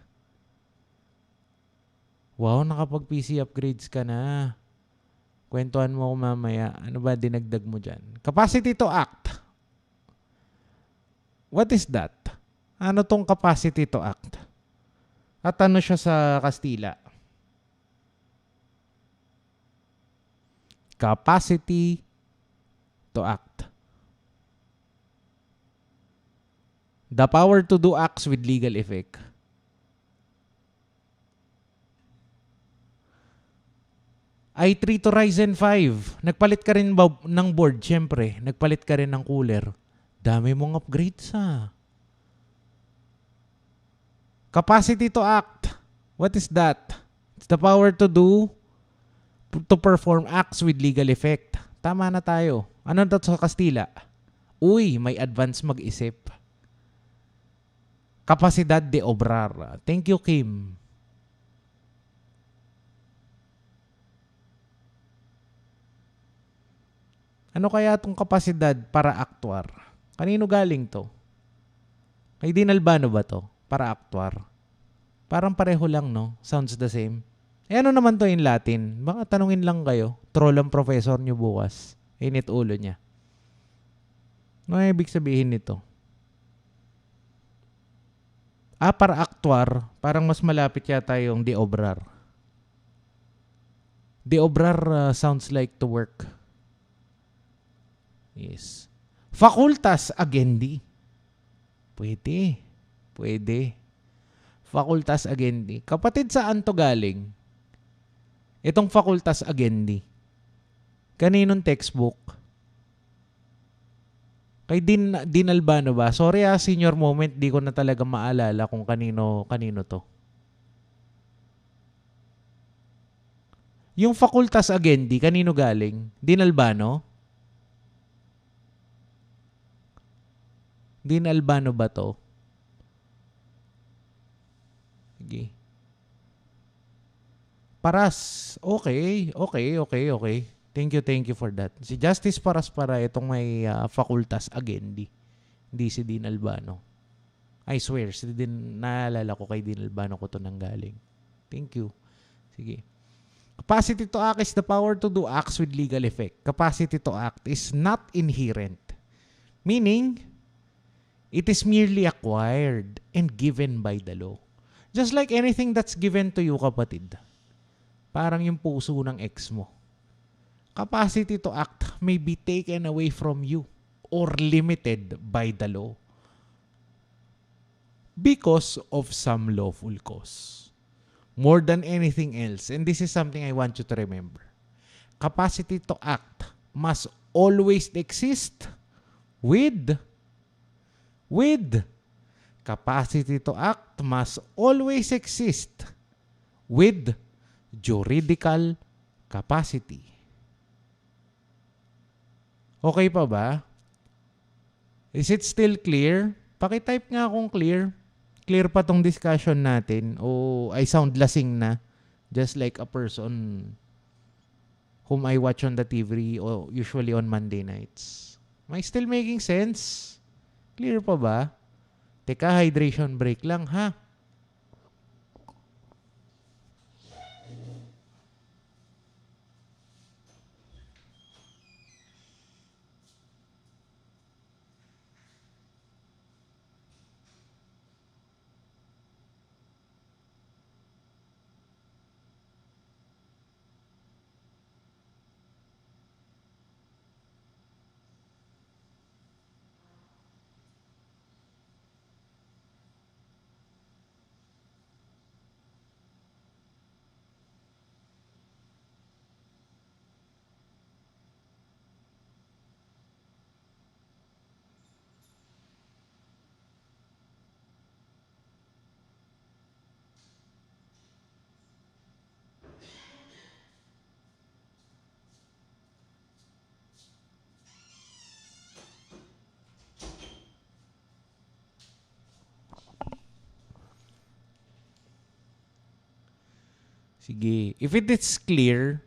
Wow, nakapag-PC upgrades ka na. Kwentuhan mo ko mamaya. Ano ba dinagdag mo dyan? Capacity to act. What is that? Ano tong capacity to act? At ano siya sa Kastila? Capacity to act. The power to do acts with legal effect. i3 to Ryzen 5. Nagpalit ka rin ba ng board? Siyempre. Nagpalit ka rin ng cooler. Dami mong upgrades ha. Capacity to act. What is that? It's the power to perform acts with legal effect. Tama na tayo. Ano to sa Kastila? Uy, may advance mag-isip. Kapasidad de obrar. Thank you, Kim. Ano kaya itong kapasidad para aktuar? Kanino galing to? Kay Dean Albano ba to? Para aktuar? Parang pareho lang, no? Sounds the same. Eh ano naman to in Latin? Baka tanungin lang kayo. Troll ang professor nyo bukas. Init ulo niya. Ano ibig sabihin nito? Para aktuar, parang mas malapit yata yung de obrar. De obrar sounds like to work. Yes. Facultas agendi. Pwede. Facultas agendi. Kapatid, saan to galing? Itong facultas agendi. Kaninong textbook? Kay Dean Albano ba? Sorry senior moment, di ko na talaga maalala kung kanino to. Yung facultas agendi, kanino galing? Dean Albano? Dean Albano ba to? Sige. Paras. Okay. Thank you for that. Si Justice Paras para itong may facultas agendi. Hindi si Dean Albano. I swear, naalala ko kay Dean Albano ko to nanggaling. Thank you. Sige. Capacity to act is the power to do acts with legal effect. Capacity to act is not inherent. Meaning, It is merely acquired and given by the law. Just like anything that's given to you, kapatid. Parang yung puso ng ex mo. Capacity to act may be taken away from you or limited by the law because of some lawful cause. More than anything else, and this is something I want you to remember, capacity to act must always exist with capacity to act must always exist with juridical capacity. Okay pa ba? Is it still clear? Pakitype nga kung clear. Clear pa tong discussion natin o I sound lasing na just like a person whom I watch on the TV o usually on Monday nights. Am I still making sense? Clear pa ba? Teka, hydration break lang ha. Sige. If it is clear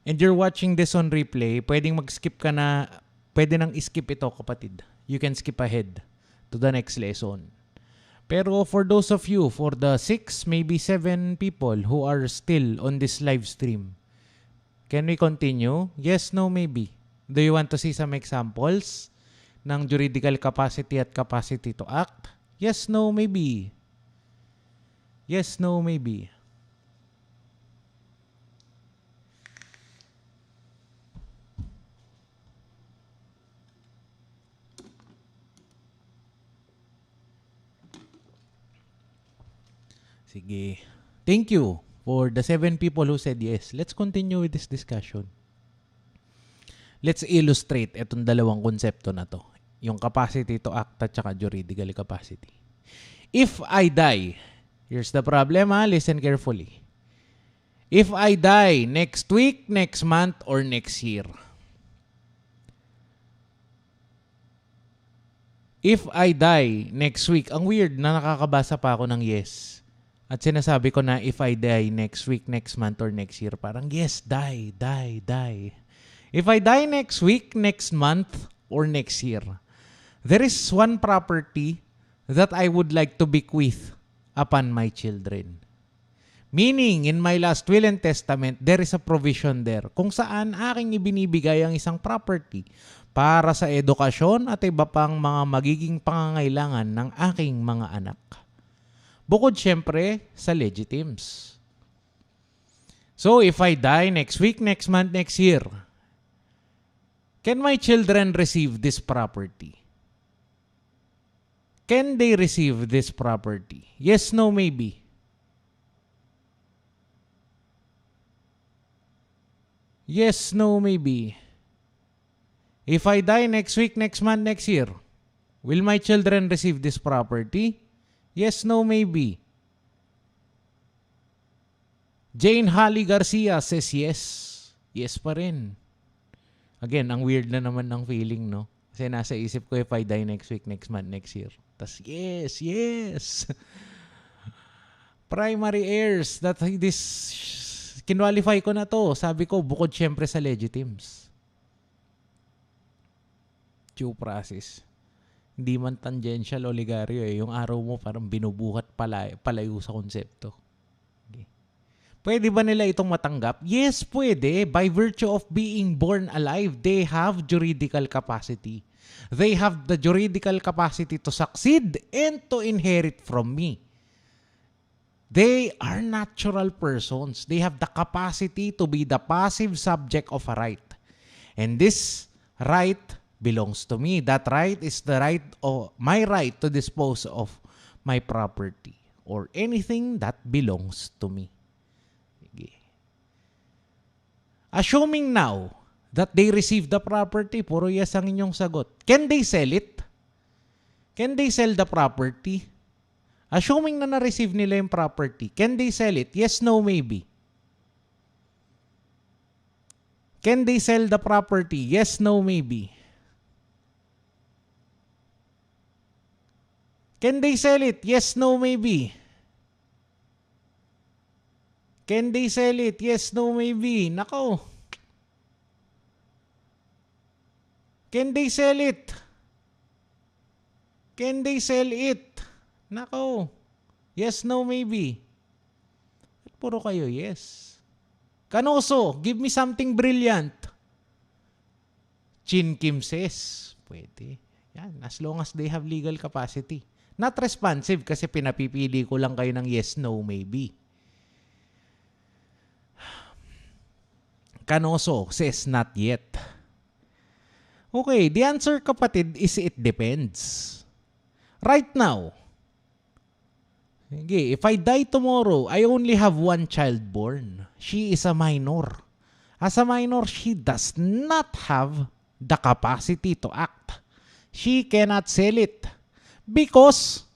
and you're watching this on replay, pwedeng mag-skip ka na, pwede nang skip ito, kapatid. You can skip ahead to the next lesson. Pero for those of you, for the 6, maybe 7 people who are still on this live stream, can we continue? Yes, no, maybe. Do you want to see some examples ng juridical capacity at capacity to act? Yes, no, maybe. Yes, no, maybe. Sige. Thank you for the 7 people who said yes. Let's continue with this discussion. Let's illustrate itong dalawang konsepto na to. Yung capacity to act at saka juridical capacity. If I die, here's the problem ha, listen carefully. If I die next week, next month, or next year. If I die next week, ang weird na nakakabasa pa ako ng yes. At sinasabi ko na if I die next week, next month, or next year, parang yes, die. If I die next week, next month, or next year, there is one property that I would like to bequeath upon my children. Meaning, in my last will and testament, there is a provision there kung saan aking ibinibigay ang isang property para sa edukasyon at iba pang mga magiging pangangailangan ng aking mga anak. Bukod syempre sa legitims. So, if I die next week, next month, next year, can my children receive this property? Can they receive this property? Yes, no, maybe. Yes, no, maybe. If I die next week, next month, next year, will my children receive this property? Yes, no, maybe. Jane Holly Garcia says yes. Yes pa rin. Again, ang weird na naman ng feeling, no? Kasi nasa isip ko if I die next week, next month, next year. Tas yes. Primary heirs. Kinwalify ko na to. Sabi ko, bukod syempre sa legitims. Due process. Hindi man tangential o ligaryo eh. Yung araw mo parang binubuhat palayo sa konsepto. Okay. Pwede ba nila itong matanggap? Yes, pwede. By virtue of being born alive, they have juridical capacity. They have the juridical capacity to succeed and to inherit from me. They are natural persons. They have the capacity to be the passive subject of a right. And this right belongs to me. That right is the right of my right to dispose of my property or anything that belongs to me. Okay. Assuming now that they receive the property, puro yes ang inyong sagot. Can they sell it? Can they sell the property? Assuming na na-receive nila yung property, can they sell it? Yes, no, maybe. Can they sell the property? Yes, no, maybe. Can they sell it? Yes, no, maybe. Can they sell it? Yes, no, maybe. Nako. Can they sell it? Can they sell it? Nako. Yes, no, maybe. At puro kayo, yes. Kanoso, give me something brilliant. Chin Kim says, pwede. Yan, as long as they have legal capacity. Not responsive kasi pinapipili ko lang kayo ng yes, no, maybe. Kanoso says not yet. Okay, the answer, kapatid, is it depends. Right now, okay, if I die tomorrow, I only have one child born. She is a minor. As a minor, she does not have the capacity to act. She cannot sell it. Because,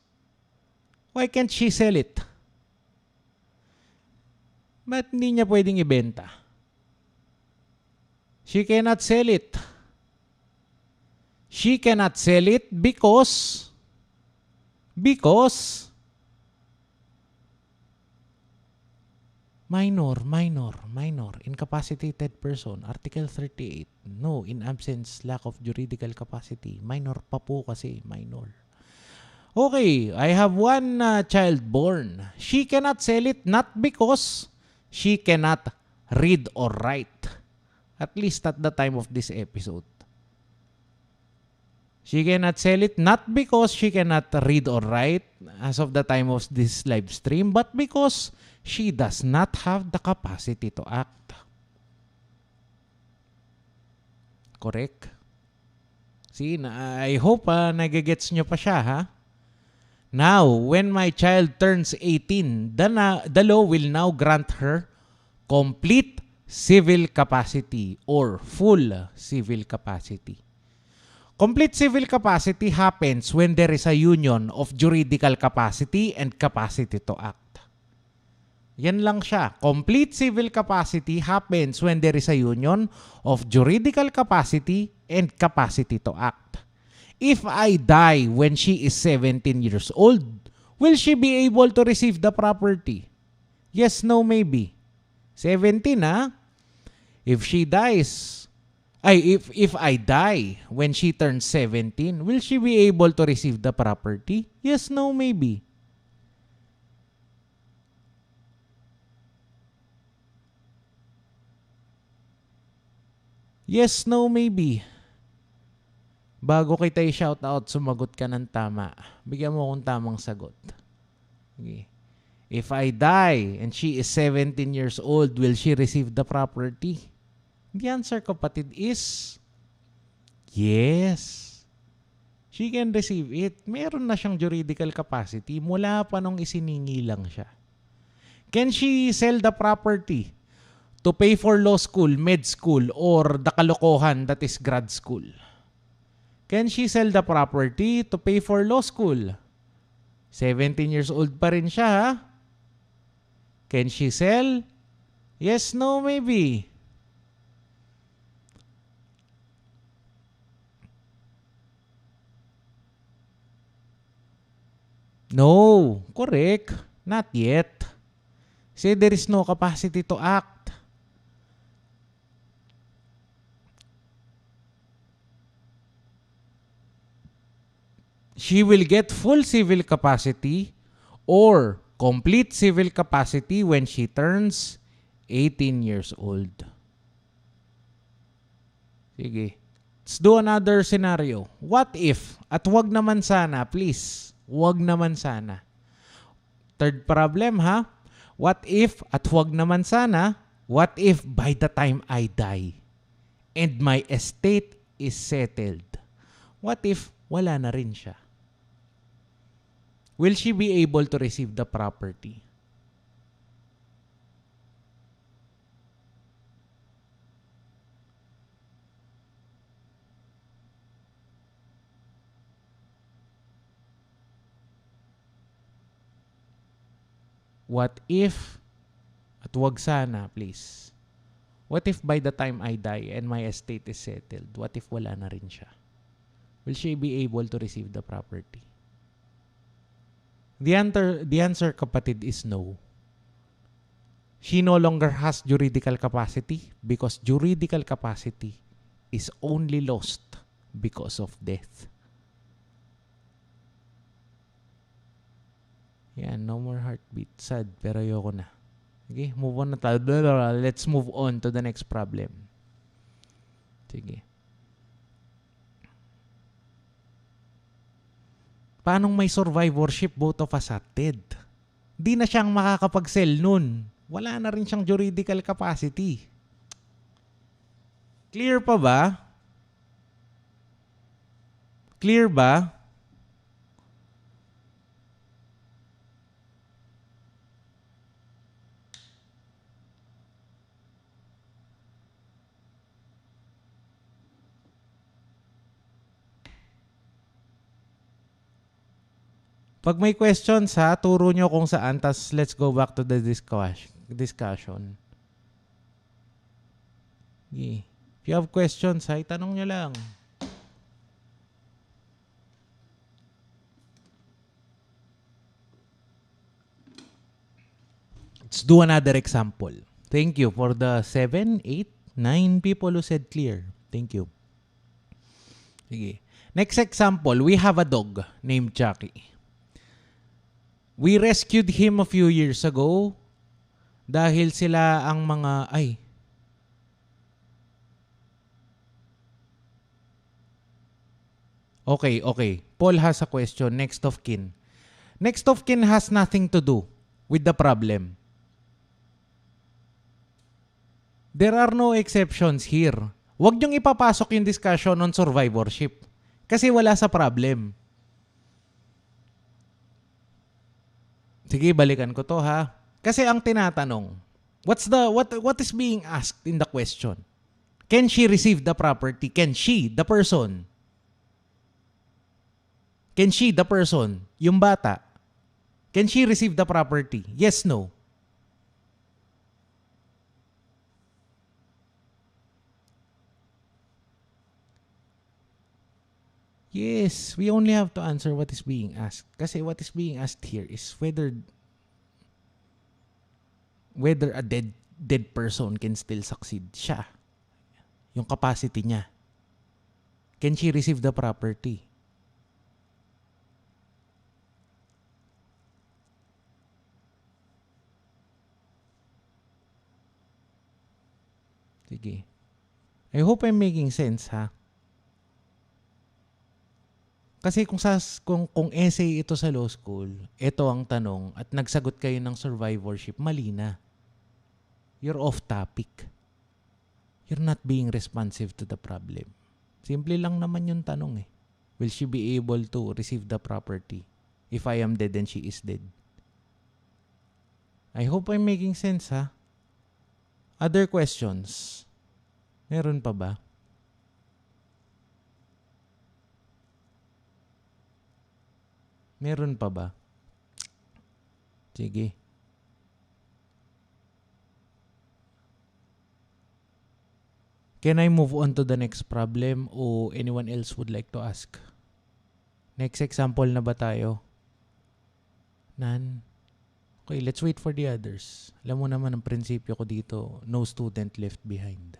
why can't she sell it? Ba't hindi niya pwedeng ibenta? She cannot sell it. She cannot sell it because minor, incapacitated person, Article 38. No, in absence, lack of juridical capacity. Minor pa po kasi, minor. Okay, I have one child born. She cannot sell it not because she cannot read or write. At least at the time of this episode. She cannot sell it not because she cannot read or write as of the time of this live stream, but because she does not have the capacity to act. Correct? See, I hope nagigets nyo pa siya, ha? Now, when my child turns 18, the law will now grant her complete civil capacity or full civil capacity. Complete civil capacity happens when there is a union of juridical capacity and capacity to act. Yan lang siya. Complete civil capacity happens when there is a union of juridical capacity and capacity to act. If I die when she is 17 years old, will she be able to receive the property? Yes, no, maybe. 17, ha? If she dies, if I die when she turns 17, will she be able to receive the property? Yes, no, maybe. Yes, no, maybe. Bago kita i-shout out, sumagot ka ng tama. Bigyan mo akong tamang sagot. Okay. If I die and she is 17 years old, will she receive the property? The answer, kapatid, is yes. She can receive it. Meron na siyang juridical capacity mula pa nung isiningi lang siya. Can she sell the property to pay for law school, med school, or the kalokohan that is grad school? Can she sell the property to pay for law school? 17 years old pa rin siya, ha? Can she sell? Yes, no, maybe. No, correct. Not yet. Say there is no capacity to act. She will get full civil capacity or complete civil capacity when she turns 18 years old. Sige. Let's do another scenario. What if, at wag naman sana, please, wag naman sana. Third problem, ha? What if, at wag naman sana, what if by the time I die and my estate is settled? What if wala na rin siya? Will she be able to receive the property? What if, at wag sana, please. What if by the time I die and my estate is settled, what if wala na rin siya? Will she be able to receive the property? The answer, kapatid, is no. She no longer has juridical capacity because juridical capacity is only lost because of death. Yan, no more heartbeat. Sad, pero ayoko na. Okay, move on na tayo. Let's move on to the next problem. Sige. Paanong may survivorship, both of us are dead? Di na siyang makakapag-sell nun. Wala na rin siyang juridical capacity. Clear pa ba? Clear ba? Pag may questions ha, turo nyo kung saan, tas let's go back to the discussion. Yeah. If you have questions ha, itanong nyo lang. Let's do another example. Thank you for the 7, 8, 9 people who said clear. Thank you. Sige. Next example, we have a dog named Jackie. We rescued him a few years ago dahil sila ang mga... Okay. Paul has a question. Next of kin. Next of kin has nothing to do with the problem. There are no exceptions here. Huwag niyong ipapasok yung discussion on survivorship kasi wala sa problem. Sige, balikan ko to ha. Kasi ang tinatanong, what is being asked in the question? Can she receive the property? Can she, the person, yung bata, can she receive the property? Yes, no. Yes, we only have to answer what is being asked. Kasi what is being asked here is whether a dead person can still succeed. Siya. Yung capacity niya. Can she receive the property? Sige. I hope I'm making sense, ha? Kasi kung essay ito sa law school, ito ang tanong at nagsagot kayo ng survivorship, mali na. You're off topic. You're not being responsive to the problem. Simple lang naman yung tanong eh. Will she be able to receive the property if I am dead and she is dead? I hope I'm making sense, ha? Other questions? Meron pa ba? Meron pa ba? Sige. Can I move on to the next problem o anyone else would like to ask? Next example na ba tayo? None? Okay, let's wait for the others. Alam mo naman ang prinsipyo ko dito, no student left behind.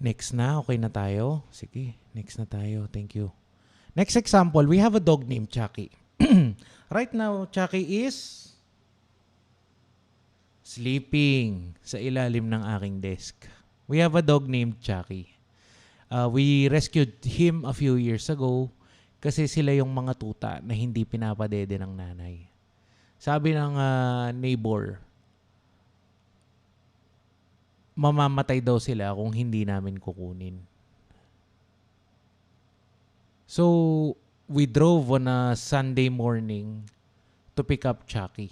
Next na, okay na tayo? Sige, next na tayo. Thank you. Next example, we have a dog named Chucky. Right now, Chucky is sleeping sa ilalim ng aking desk. We have a dog named Chucky. We rescued him a few years ago kasi sila yung mga tuta na hindi pinapadede ng nanay. Sabi ng neighbor, mamamatay daw sila kung hindi namin kukunin. So, we drove on a Sunday morning to pick up Chucky.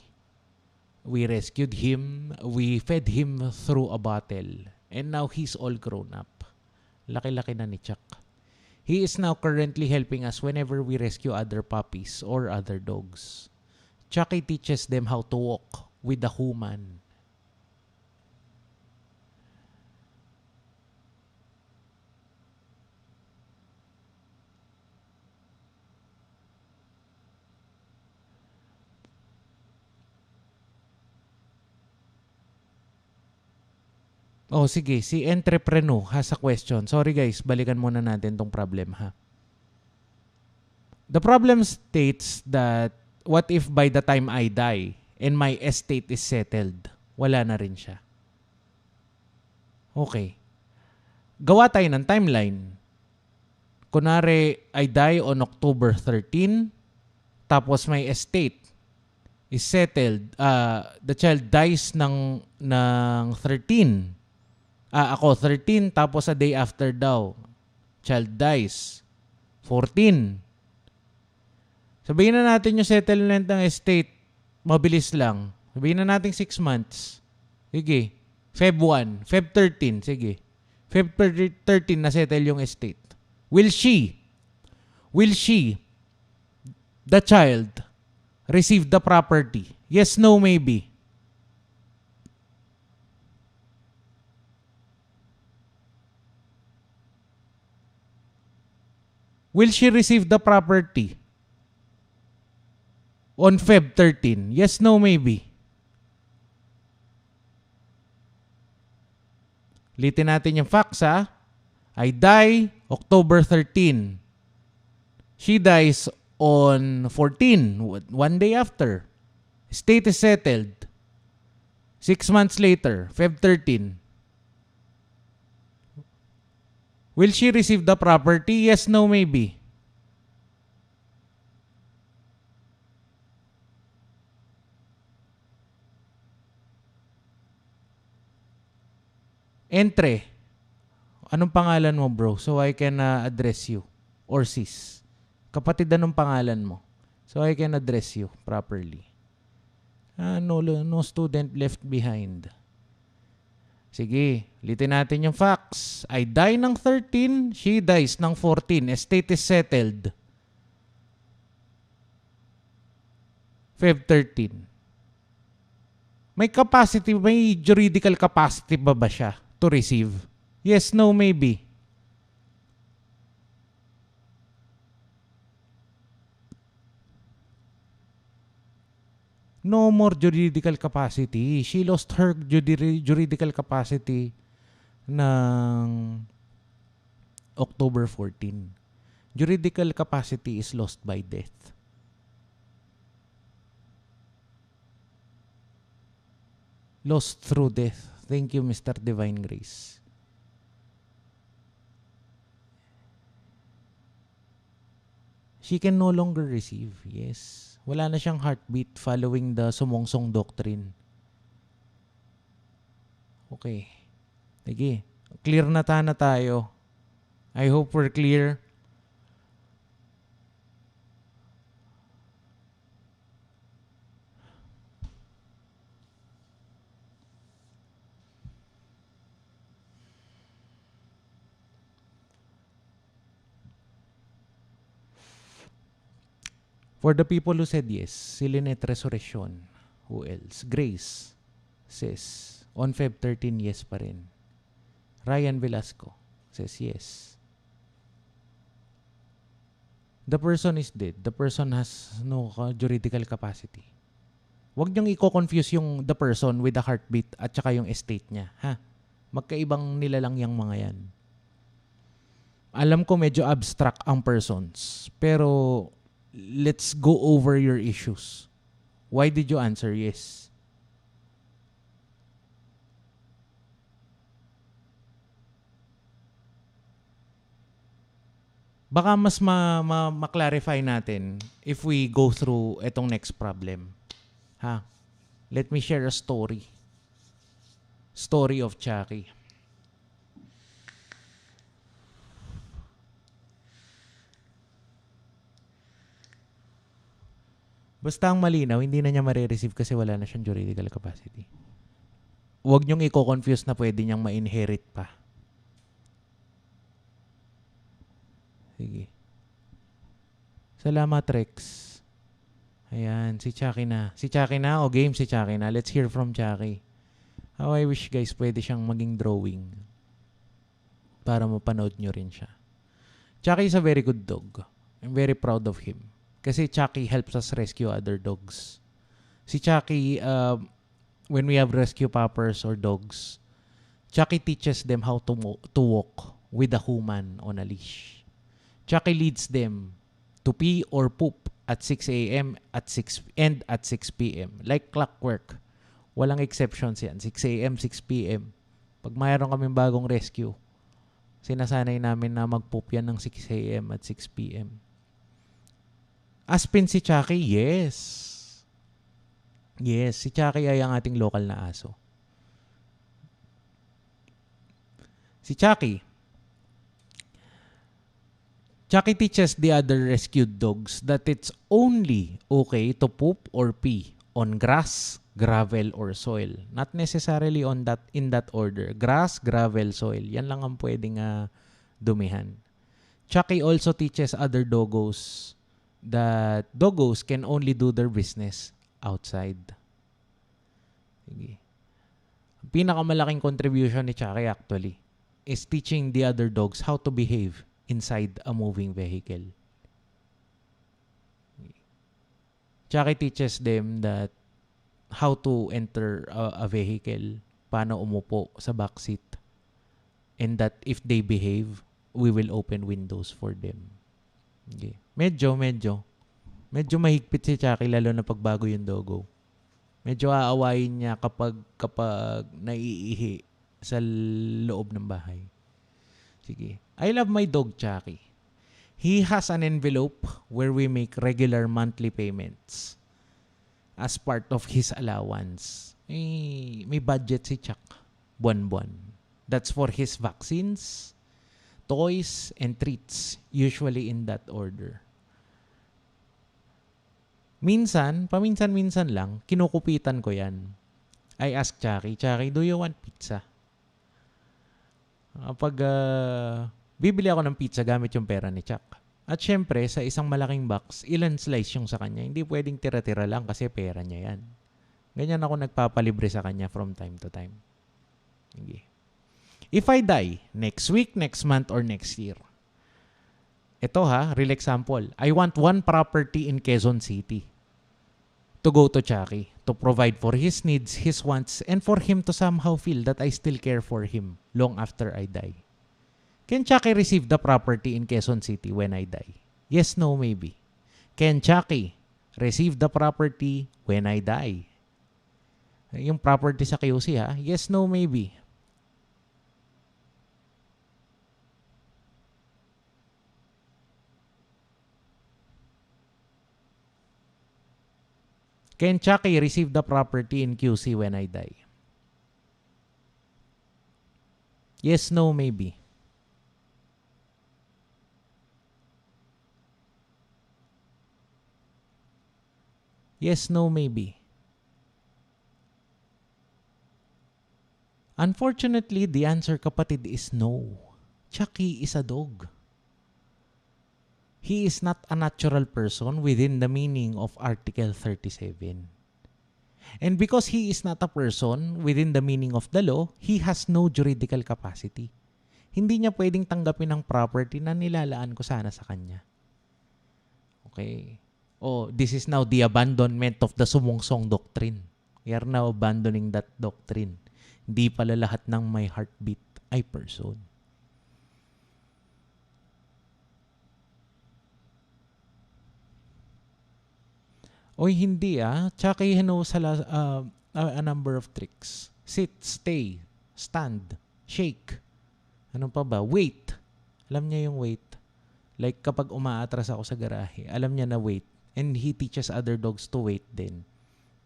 We rescued him. We fed him through a bottle. And now he's all grown up. Laki-laki na ni Chuck. He is now currently helping us whenever we rescue other puppies or other dogs. Chucky teaches them how to walk with the human. Oh, sige. Si entrepreneur has a question. Sorry guys, balikan muna natin tong problem ha. The problem states that what if by the time I die and my estate is settled, wala na rin siya. Okay. Gawa tayo ng timeline. Kunwari, I die on October 13, tapos my estate is settled. The child dies ng 13. Ako 13, tapos a day after daw, child dies. 14. Sabihin na natin yung settlement ng estate, mabilis lang. Sabihin na natin 6 months. Sige. Feb 1, Feb 13, sige. Feb 13 na settle yung estate. Will she, the child, receive the property? Yes, no, maybe. Will she receive the property on Feb 13? Yes, no, maybe. Litin natin yung facts ha. I die October 13. She dies on 14, one day after. Estate is settled. 6 months later, Feb 13. Will she receive the property? Yes, no, maybe. Entre. Anong pangalan mo, bro? So I can address you. Or sis. Kapatid, anong pangalan mo? So I can address you properly. No student left behind. Sige, litin natin yung facts. I die ng 13, she dies ng 14. Estate is settled. Feb 13. May capacity, may juridical capacity ba siya to receive? Yes, no, maybe. No more juridical capacity. She lost her juridical capacity ng October 14. Juridical capacity is lost by death. Lost through death. Thank you, Mr. Divine Grace. She can no longer receive. Yes. Wala na siyang heartbeat following the Sumongsong doctrine. Okay. Sige. Clear na tayo. I hope we're clear. For the people who said yes, si Lynette Resurrection. Who else? Grace says, on Feb 13, yes pa rin. Ryan Velasco says yes. The person is dead. The person has no juridical capacity. Huwag niyong i-confuse yung the person with the heartbeat at saka yung estate niya. Ha? Magkaibang nilalang yung mga yan. Alam ko medyo abstract ang persons, pero let's go over your issues. Why did you answer yes? Baka mas ma-clarify natin if we go through etong next problem. Ha? Let me share a story. Story of Chucky. Basta ang malinaw, hindi na niya ma-receive kasi wala na siyang juridical capacity. Huwag niyong i-confuse na pwede niyang ma-inherit pa. Sige. Salamat, Rex. Ayan, si Chucky na. Si Chucky na o game si Chucky na. Let's hear from Chucky. How I wish guys pwede siyang maging drawing para mapanood nyo rin siya. Chucky is a very good dog. I'm very proud of him. Kasi Chucky helps us rescue other dogs. Si Chucky, when we have rescue puppers or dogs, Chucky teaches them how to walk with a human on a leash. Chucky leads them to pee or poop at 6 a.m. at 6 and at 6 p.m. Like clockwork. Walang exceptions yan. 6 a.m., 6 p.m. Pag mayroon kaming bagong rescue, sinasanay namin na mag-poop yan ng 6 a.m. at 6 p.m. Aspin si Chucky? Yes. Yes, si Chucky ay ang ating local na aso. Si Chucky teaches the other rescued dogs that it's only okay to poop or pee on grass, gravel, or soil. Not necessarily on that in that order. Grass, gravel, soil. Yan lang ang pwedeng dumihan. Chucky also teaches other doggos that doggos can only do their business outside. Sige. Ang pinakamalaking contribution ni Chucky actually is teaching the other dogs how to behave inside a moving vehicle. Chucky teaches them that how to enter a vehicle, paano umupo sa backseat, and that if they behave, we will open windows for them. Okay. Medyo mahigpit si Chucky lalo na pagbago yung doggo. Medyo aawayin niya kapag naiihi sa loob ng bahay. Sige. I love my dog, Chucky. He has an envelope where we make regular monthly payments as part of his allowance. May budget si Chuck. Buwan-buwan. That's for his vaccines, toys, and treats. Usually in that order. Paminsan-minsan lang, kinukupitan ko yan. I ask Chucky, do you want pizza? Pag bibili ako ng pizza gamit yung pera ni Chuck. At syempre, sa isang malaking box, ilan slice yung sa kanya. Hindi pwedeng tira-tira lang kasi pera niya yan. Ganyan ako nagpapalibre sa kanya from time to time. Okay. If I die next week, next month, or next year, ito real example. I want one property in Quezon City to go to Chucky to provide for his needs, his wants, and for him to somehow feel that I still care for him long after I die. Can Chucky receive the property in Quezon City when I die? Yes, no, maybe. Can Chucky receive the property when I die? Yung property sa QC Yes, no, maybe. Can Chucky receive the property in QC when I die? Yes, no, maybe. Yes, no, maybe. Unfortunately, the answer, kapatid, is no. Chucky is a dog. He is not a natural person within the meaning of Article 37. And because he is not a person within the meaning of the law, he has no juridical capacity. Hindi niya pwedeng tanggapin ang property na nilalaan ko sana sa kanya. Okay. This is now the abandonment of the sumungsong doctrine. We are now abandoning that doctrine. Hindi pala lahat ng may heartbeat ay person. Oy, hindi Chucky knows a number of tricks. Sit, stay, stand, shake. Ano pa ba? Wait. Alam niya yung wait. Like kapag umaatras ako sa garahe, alam niya na wait. And he teaches other dogs to wait din.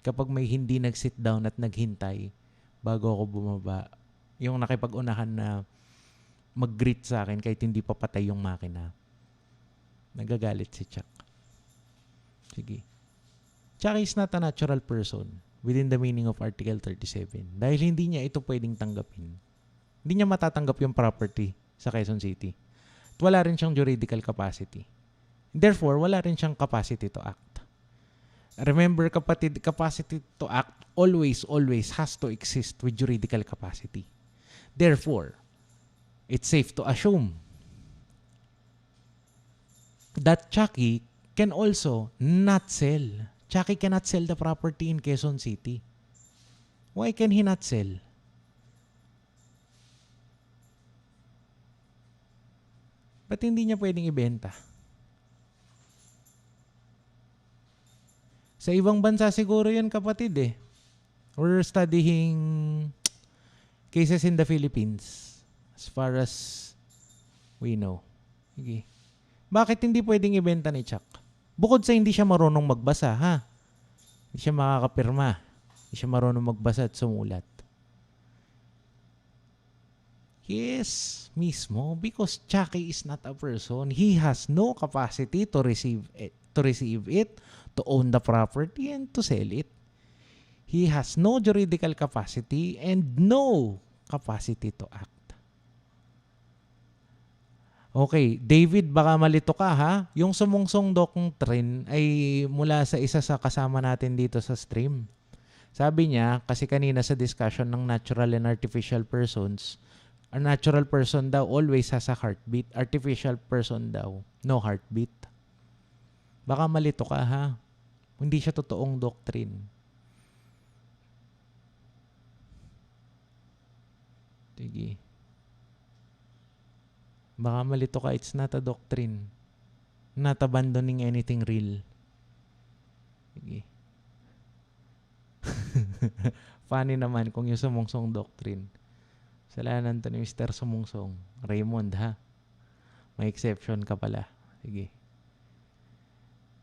Kapag may hindi nag-sit down at naghintay bago ako bumaba, yung nakipag-unahan na mag-greet sa akin kahit hindi pa patay yung makina, nagagalit si Chuck. Sige. Chuck is not a natural person within the meaning of Article 37 dahil hindi niya ito pwedeng tanggapin. Hindi niya matatanggap yung property sa Quezon City. At wala rin siyang juridical capacity. Therefore, wala rin siyang capacity to act. Remember, kapatid, capacity to act always has to exist with juridical capacity. Therefore, it's safe to assume that Chucky can also not sell. Chucky cannot sell the property in Quezon City. Why can he not sell? Ba't hindi niya pwedeng ibenta? Sa ibang bansa siguro yun, kapatid We're studying cases in the Philippines as far as we know. Okay. Bakit hindi pwedeng ibenta ni Chuck? Bukod sa hindi siya marunong magbasa, Hindi siya makakapirma. Hindi siya marunong magbasa at sumulat. Yes, mismo. Because Chucky is not a person. He has no capacity to receive it, to own the property, and to sell it. He has no juridical capacity and no capacity to act. Okay, David, baka malito ka Yung sumungsong doctrine ay mula sa isa sa kasama natin dito sa stream. Sabi niya, kasi kanina sa discussion ng natural and artificial persons, a natural person daw always has a heartbeat. Artificial person daw, no heartbeat. Baka malito ka Hindi siya totoong doctrine. Sige. Baka malito ka, it's not a doctrine. Not abandoning anything real. Sige. Funny naman kung yung sumungsong doctrine. Salanan to ni Mr. Sumungsong. Raymond May exception ka pala. Sige.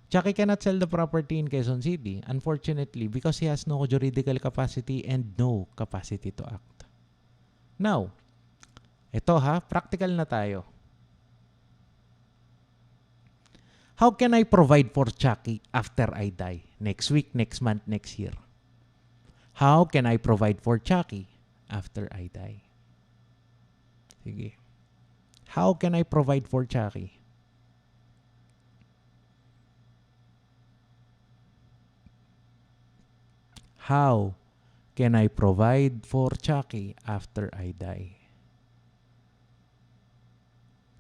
Chucky cannot sell the property in Quezon City, unfortunately, because he has no juridical capacity and no capacity to act. Now, ito practical na tayo. How can I provide for Chucky after I die? Next week, next month, next year. How can I provide for Chucky after I die? Sige. How can I provide for Chucky? How can I provide for Chucky after I die?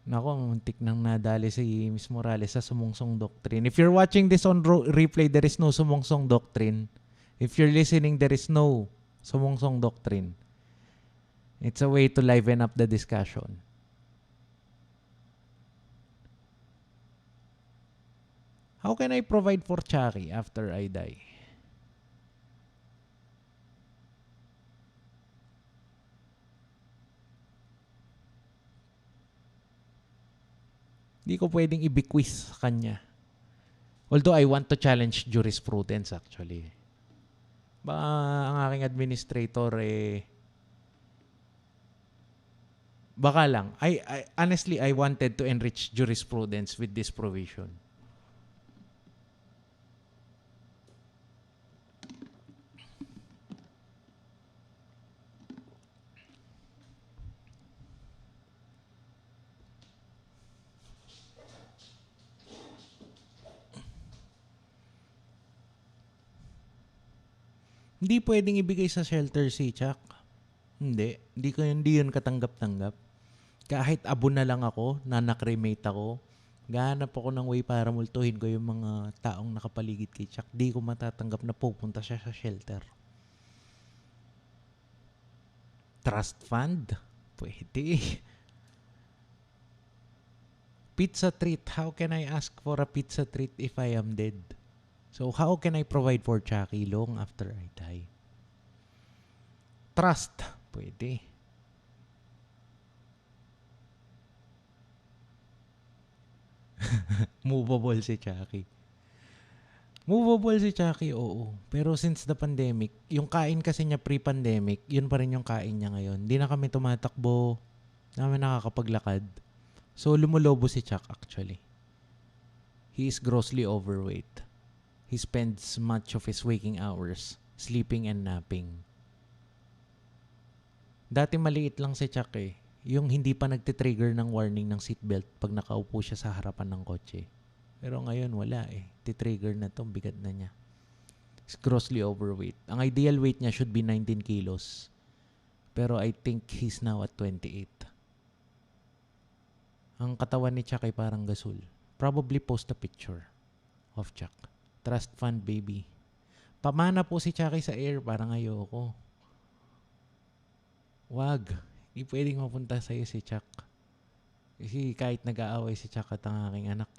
Nako, muntik nang nadali si Miss Morales sa sumungsong doctrine. If you're watching this on replay, there is no sumungsong doctrine. If you're listening, there is no sumungsong doctrine. It's a way to liven up the discussion. How can I provide for Chucky after I die? Hindi ko pwedeng i-bequeath sa kanya. Although I want to challenge jurisprudence actually. Baka ang aking administrator baka lang. Honestly, I wanted to enrich jurisprudence with this provision. Hindi pwedeng ibigay sa shelter si Chuck. Hindi yun katanggap-tanggap. Kahit abo na lang ako, nakremate ako, gahanap ako ng way para multuhin ko yung mga taong nakapaligid kay Chuck. Di ko matatanggap na pupunta siya sa shelter. Trust fund? Pwede. Pizza treat. How can I ask for a pizza treat if I am dead? So, how can I provide for Chucky long after I die? Trust. Pwede. Movable si Chucky. Movable si Chucky, oo. Pero since the pandemic, yung kain kasi niya pre-pandemic, yun pa rin yung kain niya ngayon. Hindi na kami tumatakbo, hindi na kami nakakapaglakad. So, lumulobo si Chuck actually. He is grossly overweight. He spends much of his waking hours sleeping and napping. Dati maliit lang si Chuck eh. Yung hindi pa nagtitrigger ng warning ng seatbelt pag nakaupo siya sa harapan ng kotse. Pero ngayon wala eh. Titrigger na to, bigat na niya. He's grossly overweight. Ang ideal weight niya should be 19 kilos. Pero I think he's now at 28. Ang katawan ni Chuck ay parang gasol. Probably post a picture of Chuck. Trust fund baby. Pamana po si Chucky sa air, parang ayoko. Wag. Hindi pwedeng mapunta sa'yo si Chuck. Kasi kahit nag-aaway si Chuck at ang aking anak,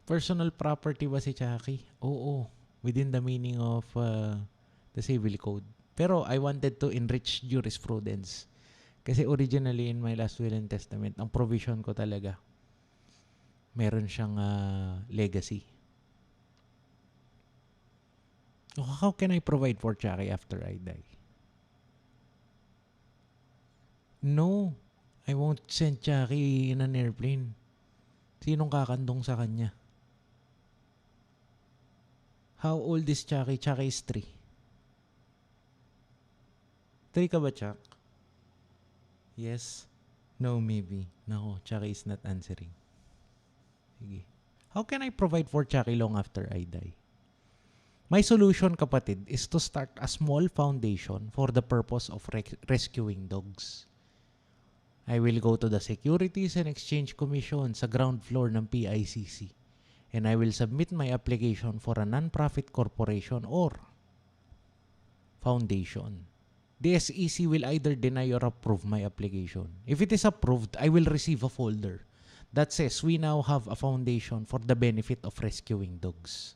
personal property ba si Chucky? Oo. Within the meaning of the civil code. Pero I wanted to enrich jurisprudence. Kasi originally in my last will and testament, ang provision ko talaga, meron siyang legacy. So how can I provide for Chucky after I die? No. I won't send Chucky in an airplane. Sinong kakandong sa kanya? How old is Chucky? Chucky is 3. 3 ka ba, Chuck? Yes. No, maybe. No, Chucky is not answering. Sige. How can I provide for Chucky long after I die? My solution, kapatid, is to start a small foundation for the purpose of rescuing dogs. I will go to the Securities and Exchange Commission sa ground floor ng PICC. And I will submit my application for a non-profit corporation or foundation. The SEC will either deny or approve my application. If it is approved, I will receive a folder that says we now have a foundation for the benefit of rescuing dogs.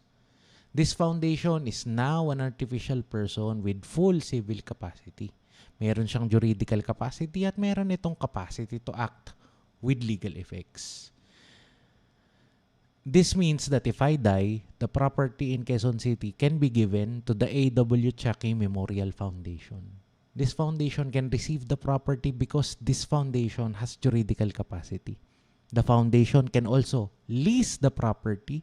This foundation is now an artificial person with full civil capacity. Meron siyang juridical capacity at meron itong capacity to act with legal effects. This means that if I die, the property in Quezon City can be given to the A.W. Chucky Memorial Foundation. This foundation can receive the property because this foundation has juridical capacity. The foundation can also lease the property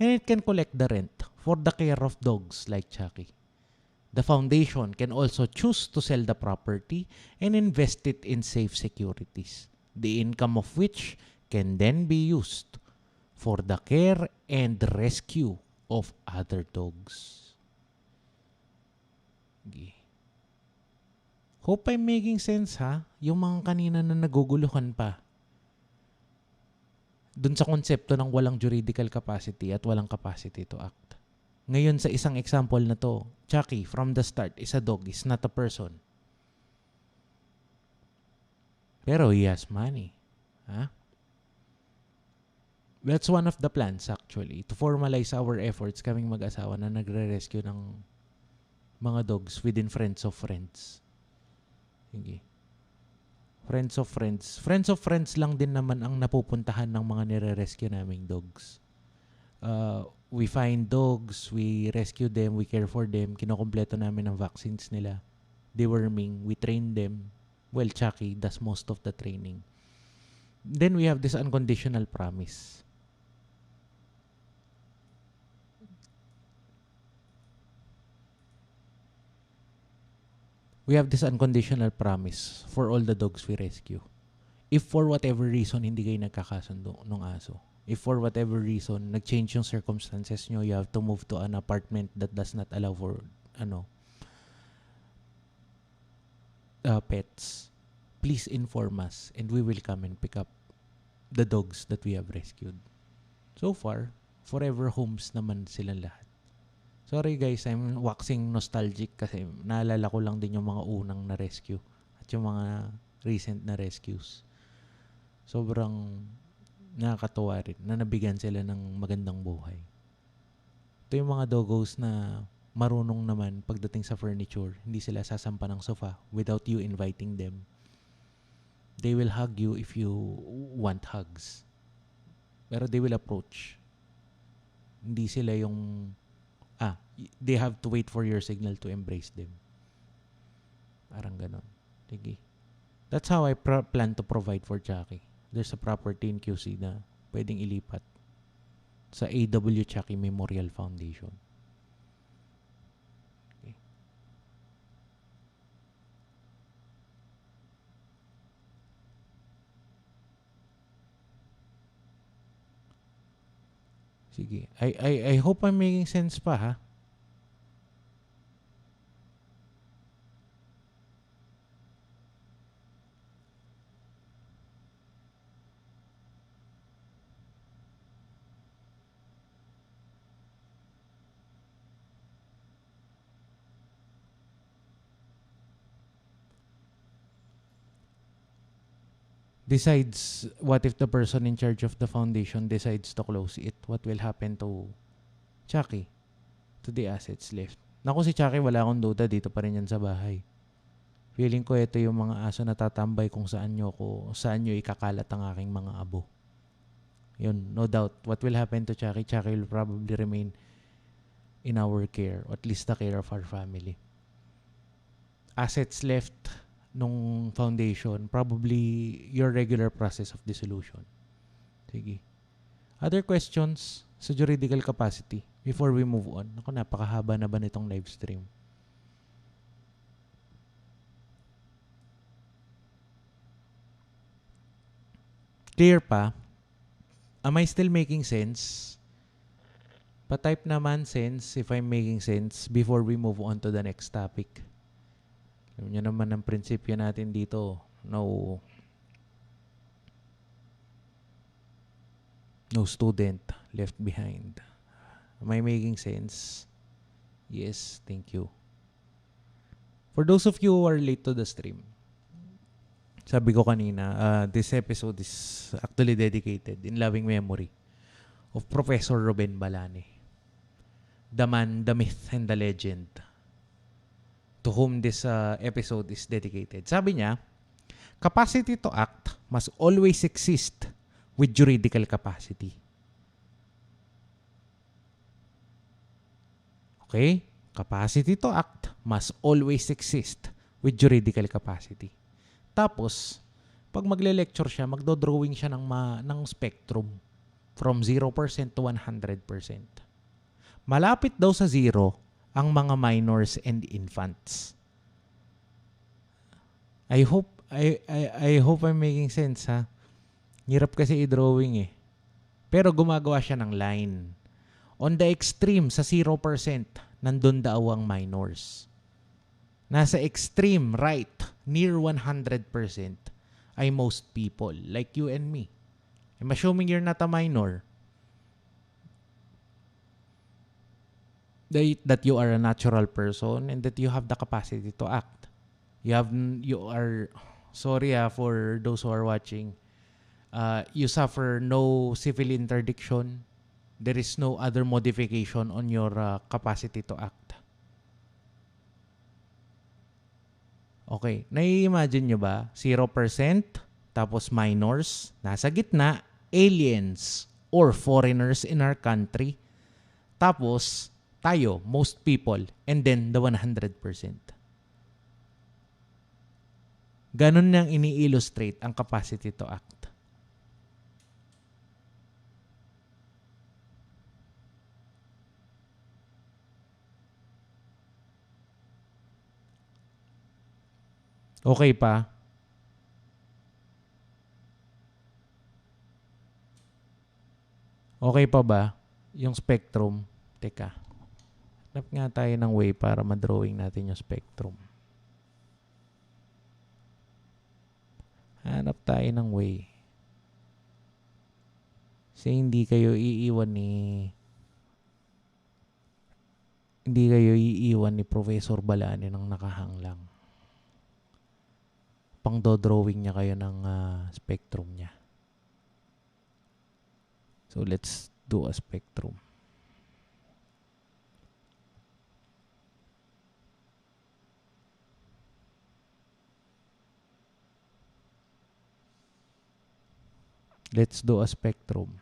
and it can collect the rent for the care of dogs like Chucky. The foundation can also choose to sell the property and invest it in safe securities, the income of which can then be used for the care and rescue of other dogs. Okay. Hope I'm making sense ha? Yung mga kanina na naguguluhan pa. Dun sa konsepto ng walang juridical capacity at walang capacity to act. Ngayon sa isang example na to, Chucky from the start is a dog, is not a person. Pero he has money. Ha? That's one of the plans actually, to formalize our efforts kaming mag-asawa na nagre-rescue ng mga dogs within Friends of Friends. Sige. Friends of Friends. Friends of Friends lang din naman ang napupuntahan ng mga nire-rescue naming dogs. We find dogs, we rescue them, we care for them, kinokompleto namin ang vaccines nila. Deworming, we train them. Well, Chucky does most of the training. Then we have this unconditional promise. We have this unconditional promise for all the dogs we rescue. If for whatever reason hindi kayo nagkakasundo ng aso, if for whatever reason nag-change yung circumstances nyo, you have to move to an apartment that does not allow for pets, please inform us and we will come and pick up the dogs that we have rescued. So far, forever homes naman silang lahat. Sorry guys, I'm waxing nostalgic kasi naalala ko lang din yung mga unang na rescue at yung mga recent na rescues. sobrang nakakatuwa rin na nabigyan sila ng magandang buhay. Ito yung mga doggos na marunong naman pagdating sa furniture. Hindi sila sasampa ng sofa without you inviting them. They will hug you if you want hugs. Pero they will approach. Hindi sila yung they have to wait for your signal to embrace them. Parang ganon. Sige. That's how I plan to provide for Chucky. There's a property in QC na pwedeng ilipat sa AW Chucky Memorial Foundation. Okay. Sige. I hope I'm making sense pa, ha? Decides, what if the person in charge of the foundation decides to close it? What will happen to Chucky? To the assets left? Naku, si Chucky, wala akong duda, dito pa rin yan sa bahay. Feeling ko ito yung mga aso na tatambay kung saan nyo ikakalat ang aking mga abo. Yun, no doubt. What will happen to Chucky? Chucky will probably remain in our care, or at least the care of our family. Assets left nung foundation, probably your regular process of dissolution. Sige. Other questions sa juridical capacity before we move on? Ako, napakahaba na ba nitong live stream? Clear pa? Am I still making sense? Pa-type naman sense if I'm making sense before we move on to the next topic. Alam nyo naman ang prinsipyo natin dito. No student left behind. Am I making sense? Yes, thank you. For those of you who are late to the stream, sabi ko kanina, this episode is actually dedicated in loving memory of Professor Ruben Balani, the man, the myth, and the legend, to whom this episode is dedicated. Sabi niya, capacity to act must always exist with juridical capacity. Okay? Capacity to act must always exist with juridical capacity. Tapos, pag magle-lecture siya, magdo-drawing siya ng spectrum from 0% to 100%. Malapit daw sa 0 ang mga minors and infants. I hope I'm making sense, ha. Hirap kasi i-drawing eh. Pero gumagawa siya ng line. On the extreme, sa 0%, nandun daw ang minors. Nasa extreme right, near 100%, ay most people, like you and me. I'm assuming you're not a minor. That you are a natural person and that you have the capacity to act. Sorry for those who are watching. You suffer no civil interdiction. There is no other modification on your capacity to act. Okay, nai-imagine nyo ba? 0%, tapos minors, nasa gitna, aliens or foreigners in our country. Tapos, tayo, most people, and then the 100%. Ganun nang ini-illustrate ang capacity to act. Okay pa? Okay pa ba yung spectrum? Teka. Hanap nga tayo ng way para ma-drawing natin yung spectrum. Hanap tayo ng way. Kasi hindi kayo iiwan ni Professor Balani ng nakahanglang. Pang-drawing niya kayo ng spectrum niya. So let's do a spectrum. Let's do a spectrum.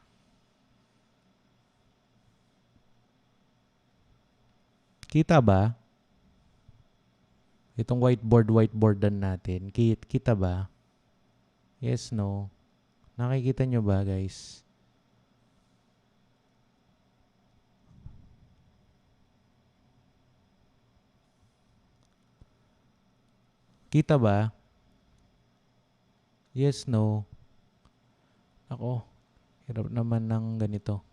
Kita ba? Itong whiteboardan natin. Kita ba? Yes, no? Nakikita nyo ba, guys? Kita ba? Yes, no? Ako, hirap naman ng ganito.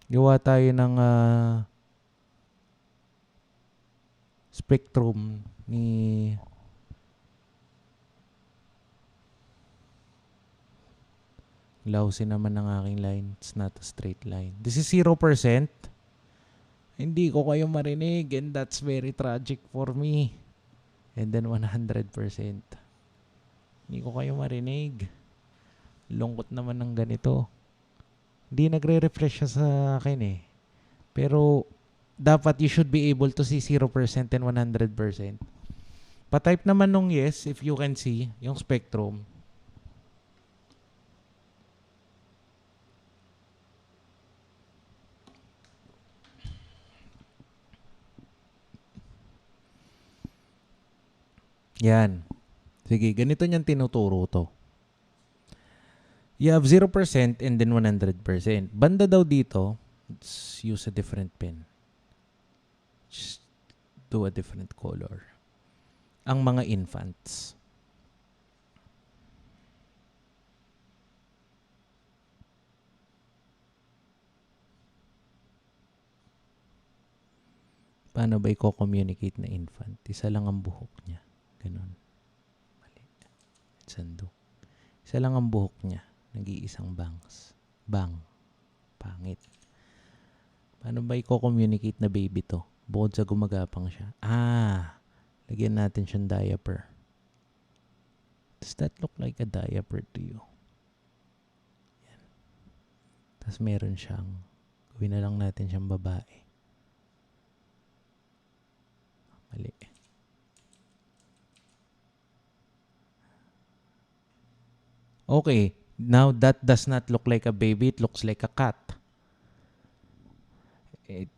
Gawa tayo ng spectrum ni lousy naman ng aking line. It's not a straight line. This is 0%. Hindi ko kayo marinig and that's very tragic for me. And then 100%. Hindi ko kayo marinig. Lungkot naman ng ganito. Hindi nagre-refresh siya sa akin eh. Pero dapat you should be able to see 0% and 100%. Pa-type naman nung yes if you can see yung spectrum. Yan. Sige, ganito niyang tinuturo to. You have 0% and then 100%. Banda daw dito, let's use a different pen. Just do a different color. Ang mga infants. Paano ba i-communicate na infant? Isa lang ang buhok niya. Ganun. Mali. Sando. Isa lang ang buhok niya. Nag-iisang bangs. Bang. Pangit. Paano ba i-communicate na baby to? Bukod sa gumagapang siya. Lagyan natin siyang diaper. Does that look like a diaper to you? Yan. Tapos meron siyang, gawin na lang natin siyang babae. Mali. Okay. Now, that does not look like a baby. It looks like a cat. It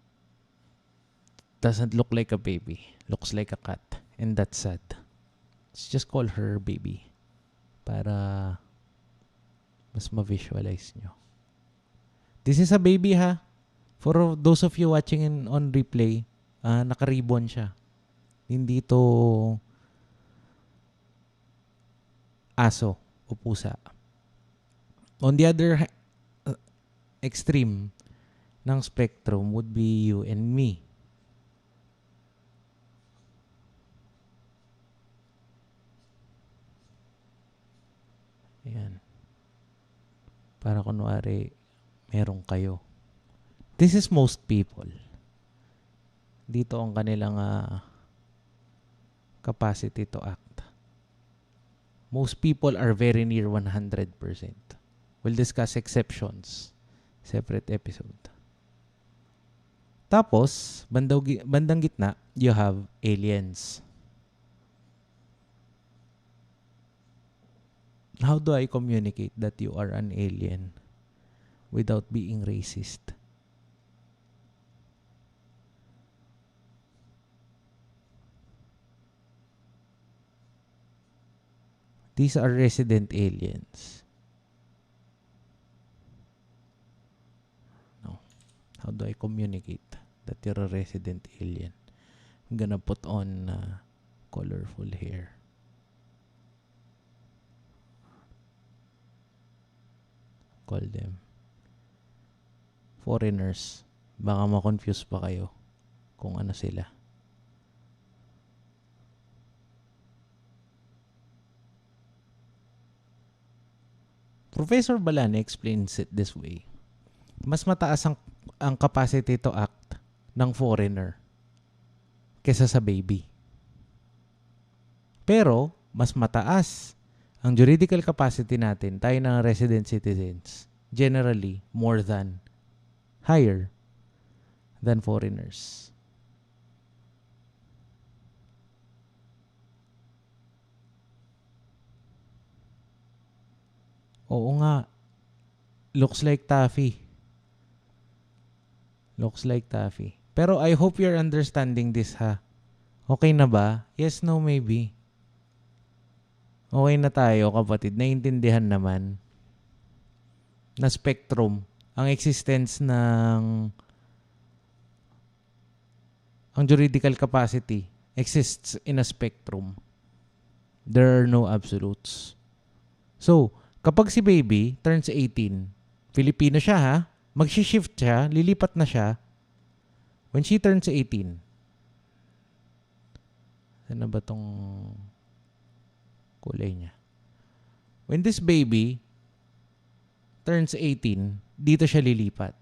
doesn't look like a baby. Looks like a cat. And that's sad. Let's just call her baby. Para mas ma-visualize nyo. This is a baby ha. For those of you watching on replay, naka-ribbon siya. Hindi to aso o pusa. On the other extreme ng spectrum would be you and me. Ayan. Para kunwari, meron kayo. This is most people. Dito ang kanilang capacity to act. Most people are very near 100%. We'll discuss exceptions. Separate episode. Tapos, bandang gitna, you have aliens. How do I communicate that you are an alien without being racist? These are resident aliens. No. How do I communicate that you're a resident alien? I'm gonna put on colorful hair. Call them foreigners. Baka ma-confuse pa kayo kung ano sila. Professor Balani explains it this way. Mas mataas ang capacity to act ng foreigner kesa sa baby. Pero, mas mataas ang juridical capacity natin, tayo ng resident citizens, generally higher than foreigners. Oo nga. Looks like taffy. Looks like taffy. Pero I hope you're understanding this, ha? Okay na ba? Yes, no, maybe. Okay na tayo, kapatid. Naintindihan naman na spectrum, ang existence ng ang juridical capacity exists in a spectrum. There are no absolutes. So, kapag si baby turns 18, Filipino siya, ha? Mag-shift siya, lilipat na siya. When she turns 18, ano ba tong kulay niya? When this baby turns 18, dito siya lilipat.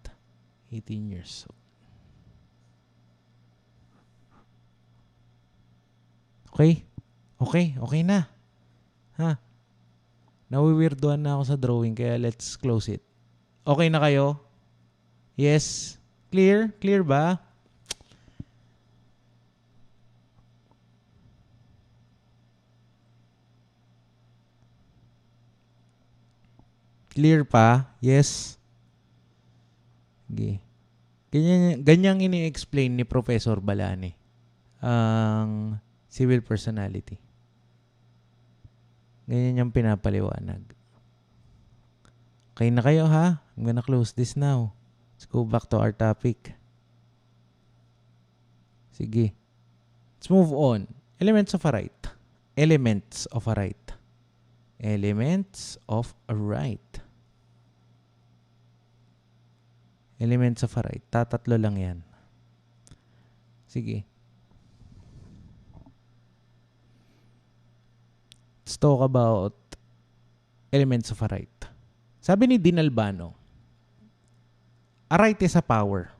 18 years old. Okay? Okay na. Ha? Nawiwirduhan na ako sa drawing, kaya let's close it. Okay na kayo? Yes? Clear? Clear ba? Clear pa? Yes? Okay. Ganyang ini-explain ni Professor Balani ang civil personality. Ganyan yung pinapaliwanag. Okay na kayo, ha? I'm gonna close this now. Let's go back to our topic. Sige. Let's move on. Elements of a right. Elements of a right. Elements of a right. Elements of a right. Tatatlo lang yan. Sige. Let's talk about elements of a right. Sabi ni Dean Albano, a right is a power.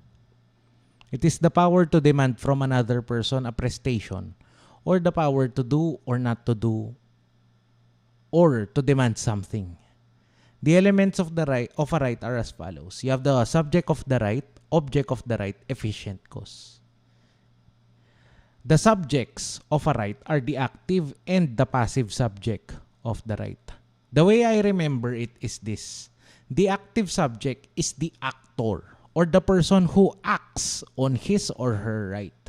It is the power to demand from another person a prestation, or the power to do or not to do, or to demand something. The elements of a right are as follows. You have the subject of the right, object of the right, efficient cause. The subjects of a right are the active and the passive subject of the right. The way I remember it is this. The active subject is the actor or the person who acts on his or her right.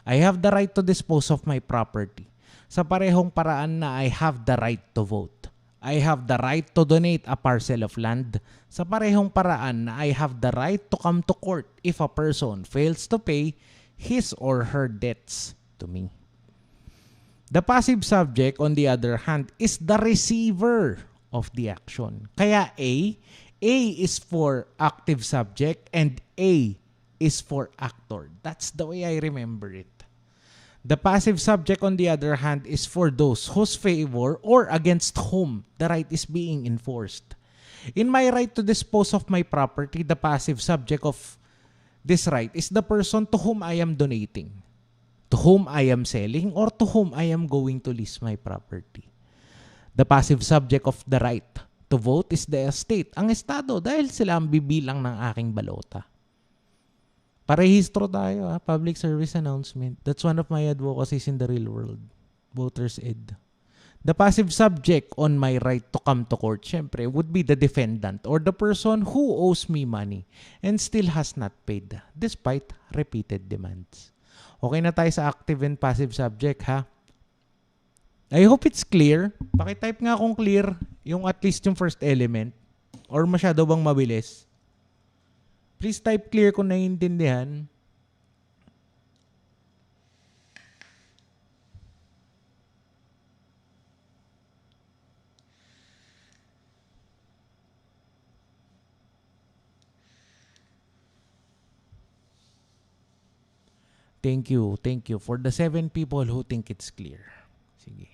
I have the right to dispose of my property. Sa parehong paraan na I have the right to vote. I have the right to donate a parcel of land. Sa parehong paraan na I have the right to come to court if a person fails to pay his or her debts to me. The passive subject, on the other hand, is the receiver of the action. Kaya A is for active subject and A is for actor. That's the way I remember it. The passive subject, on the other hand, is for those whose favor or against whom the right is being enforced. In my right to dispose of my property, the passive subject of this right is the person to whom I am donating, to whom I am selling, or to whom I am going to lease my property. The passive subject of the right to vote is the state, ang estado, dahil sila ang bibilang ng aking balota. Parehistro tayo, public service announcement. That's one of my advocacies in the real world. Voters Ed. The passive subject on my right to come to court, syempre, would be the defendant or the person who owes me money and still has not paid despite repeated demands. Okay na tayo sa active and passive subject, ha? I hope it's clear. Pakitype nga kung clear yung at least yung first element or masyado bang mabilis. Please type clear kung naiintindihan. Thank you for the 7 people who think it's clear. Sige.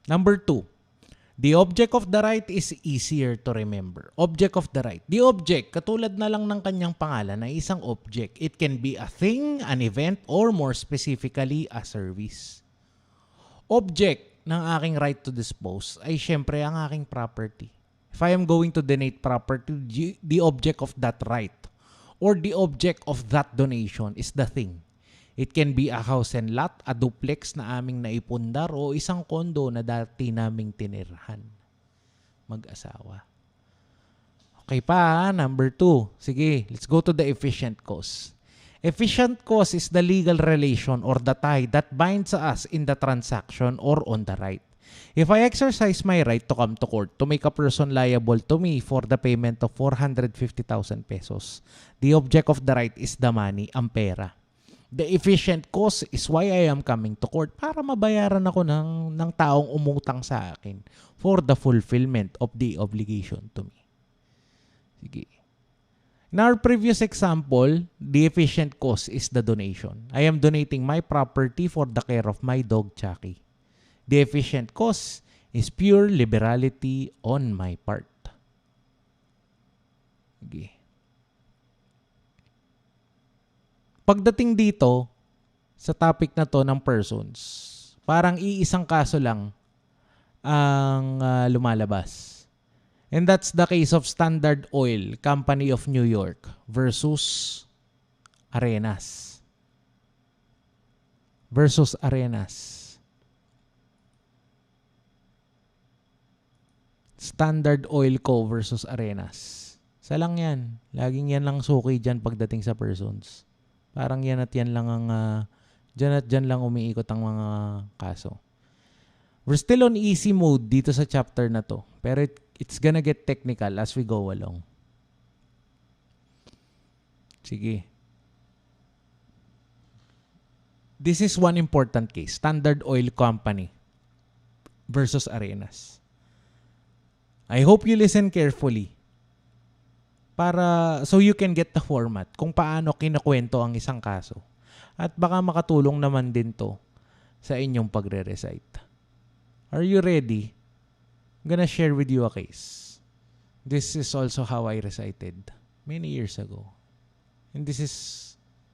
Number 2. The object of the right is easier to remember. Object of the right. The object, katulad na lang ng kanyang pangalan, ay isang object. It can be a thing, an event, or more specifically, a service. Object ng aking right to dispose ay syempre ang aking property. If I am going to donate property, the object of that right or the object of that donation is the thing. It can be a house and lot, a duplex na aming naipundar o isang kondo na dati naming tinirhan. Mag-asawa. Okay pa, number 2. Sige, let's go to the efficient cause. Efficient cause is the legal relation or the tie that binds us in the transaction or on the right. If I exercise my right to come to court to make a person liable to me for the payment of 450,000 pesos, the object of the right is the money, ang pera. The efficient cause is why I am coming to court para mabayaran ako ng taong umutang sa akin for the fulfillment of the obligation to me. Sige. In our previous example, the efficient cause is the donation. I am donating my property for the care of my dog, Chucky. The efficient cause is pure liberality on my part. Okay. Pagdating dito sa topic na to ng persons, parang iisang kaso lang ang lumalabas. And that's the case of Standard Oil Company of New York versus Arenas. Standard Oil Co. versus Arenas. Isa lang yan. Laging yan lang suki dyan pagdating sa persons. Parang yan at yan lang ang dyan at dyan lang umiikot ang mga kaso. We're still on easy mode dito sa chapter na to. Pero it's gonna get technical as we go along. Sige. This is one important case. Standard Oil Company versus Arenas. I hope you listen carefully para so you can get the format kung paano kinukwento ang isang kaso. At baka makatulong naman din to sa inyong pagre-recite. Are you ready? I'm gonna share with you a case. This is also how I recited many years ago. And this is,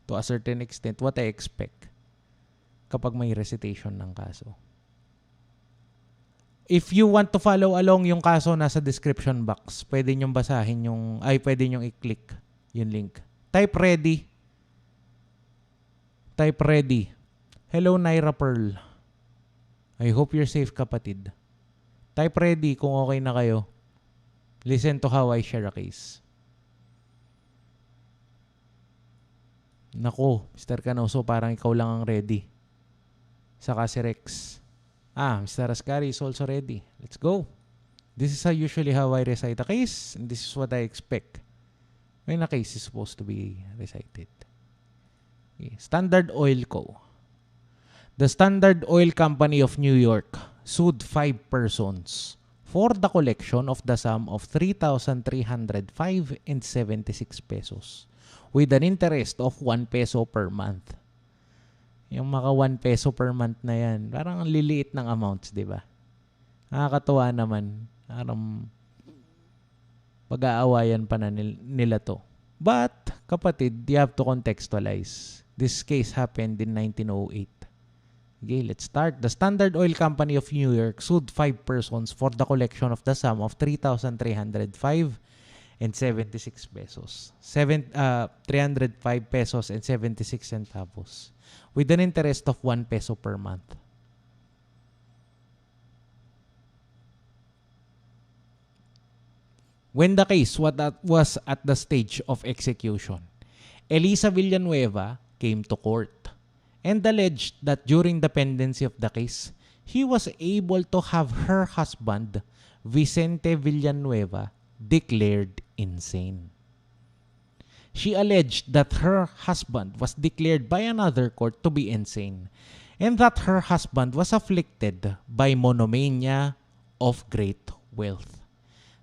to a certain extent, what I expect kapag may recitation ng kaso. If you want to follow along yung kaso nasa description box, pwede nyong basahin pwede nyong i-click yung link. Type ready. Hello, Naira Pearl. I hope you're safe, kapatid. Type ready kung okay na kayo. Listen to how I share a case. Nako, Mr. Canoso, parang ikaw lang ang ready. Saka si Rex. Mr. Ascari is also ready. Let's go. This is usually how I recite a case, and this is what I expect when a case is supposed to be recited. Okay. Standard Oil Co. The Standard Oil Company of New York sued 5 persons for the collection of the sum of 3,305.76 pesos with an interest of 1 peso per month. Yung maka 1 peso per month na yan, parang ang liliit ng amounts, di ba? Nakakatuwa naman. Parang pag-aawayan pa na nila to. But, kapatid, you have to contextualize. This case happened in 1908. Okay, let's start. The Standard Oil Company of New York sued 5 persons for the collection of the sum of 3,305.76 pesos. 305 pesos and 76 centavos. With an interest of 1 peso per month. When the case was at the stage of execution, Elisa Villanueva came to court and alleged that during the pendency of the case, he was able to have her husband, Vicente Villanueva, declared insane. She alleged that her husband was declared by another court to be insane and that her husband was afflicted by monomania of great wealth.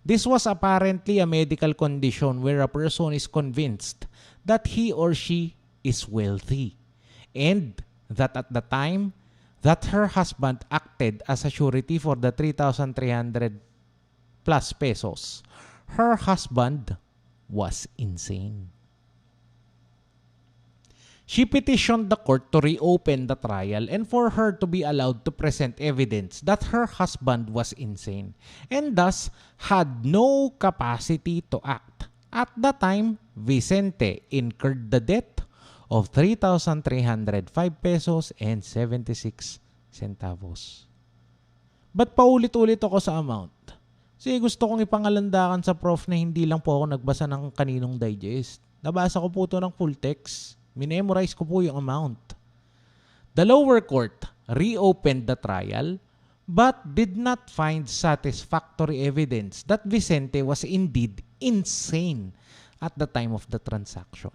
This was apparently a medical condition where a person is convinced that he or she is wealthy and that at the time that her husband acted as a surety for the 3,300 plus pesos, her husband was insane. She petitioned the court to reopen the trial and for her to be allowed to present evidence that her husband was insane and thus had no capacity to act. At the time, Vicente incurred the debt of 3,305 pesos and 76 centavos. Ba't paulit-ulit ako sa amount? Kasi gusto kong ipangalandakan sa prof na hindi lang po ako nagbasa ng kaninong digest. Nabasa ko po ito ng full text. Minemorize ko po yung amount. The lower court reopened the trial but did not find satisfactory evidence that Vicente was indeed insane at the time of the transaction.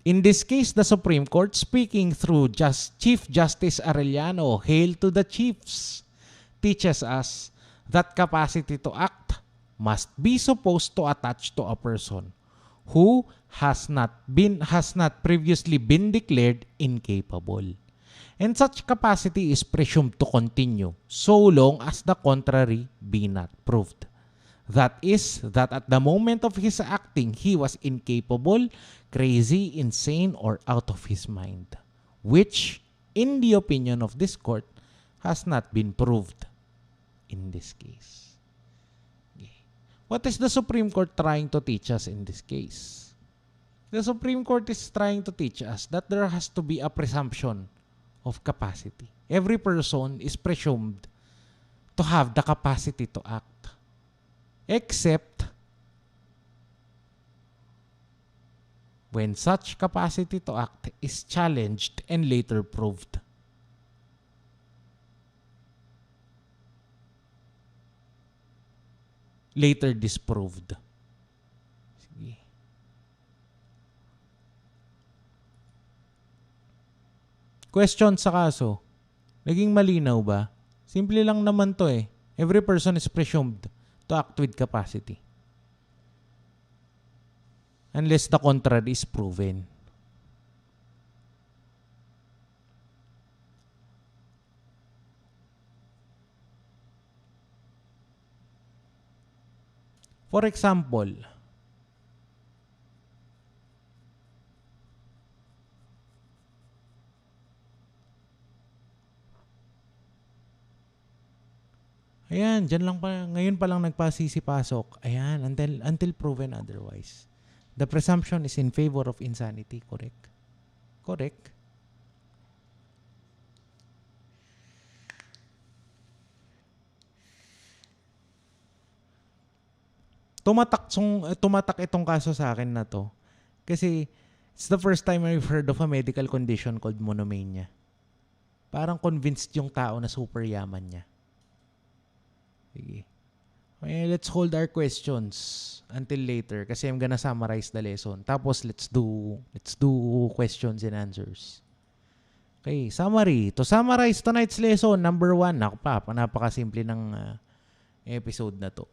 In this case, the Supreme Court, speaking through Chief Justice Arellano, hail to the chiefs, teaches us that capacity to act must be supposed to attach to a person who has not previously been declared incapable. And such capacity is presumed to continue so long as the contrary be not proved. That is, that at the moment of his acting, he was incapable, crazy, insane, or out of his mind, which, in the opinion of this court, has not been proved in this case. What is the Supreme Court trying to teach us in this case? The Supreme Court is trying to teach us that there has to be a presumption of capacity. Every person is presumed to have the capacity to act, except when such capacity to act is challenged and later proved. Later disproved. Sige. Question sa kaso. Naging malinaw ba? Simple lang naman to eh. Every person is presumed to act with capacity. Unless the contrary is proven. For example, ayan, dyan lang pa, ngayon pa lang nagpasisipasok. Ayan, until proven otherwise. The presumption is in favor of insanity, correct? Correct. Tumatak itong kaso sa akin na to. Kasi it's the first time I've heard of a medical condition called monomania. Parang convinced yung tao na super yaman niya. Sige. Okay, let's hold our questions until later kasi I'm gonna summarize the lesson. Tapos let's do questions and answers. Okay, summary. To summarize tonight's lesson, number 1, napakasimple ng episode na to.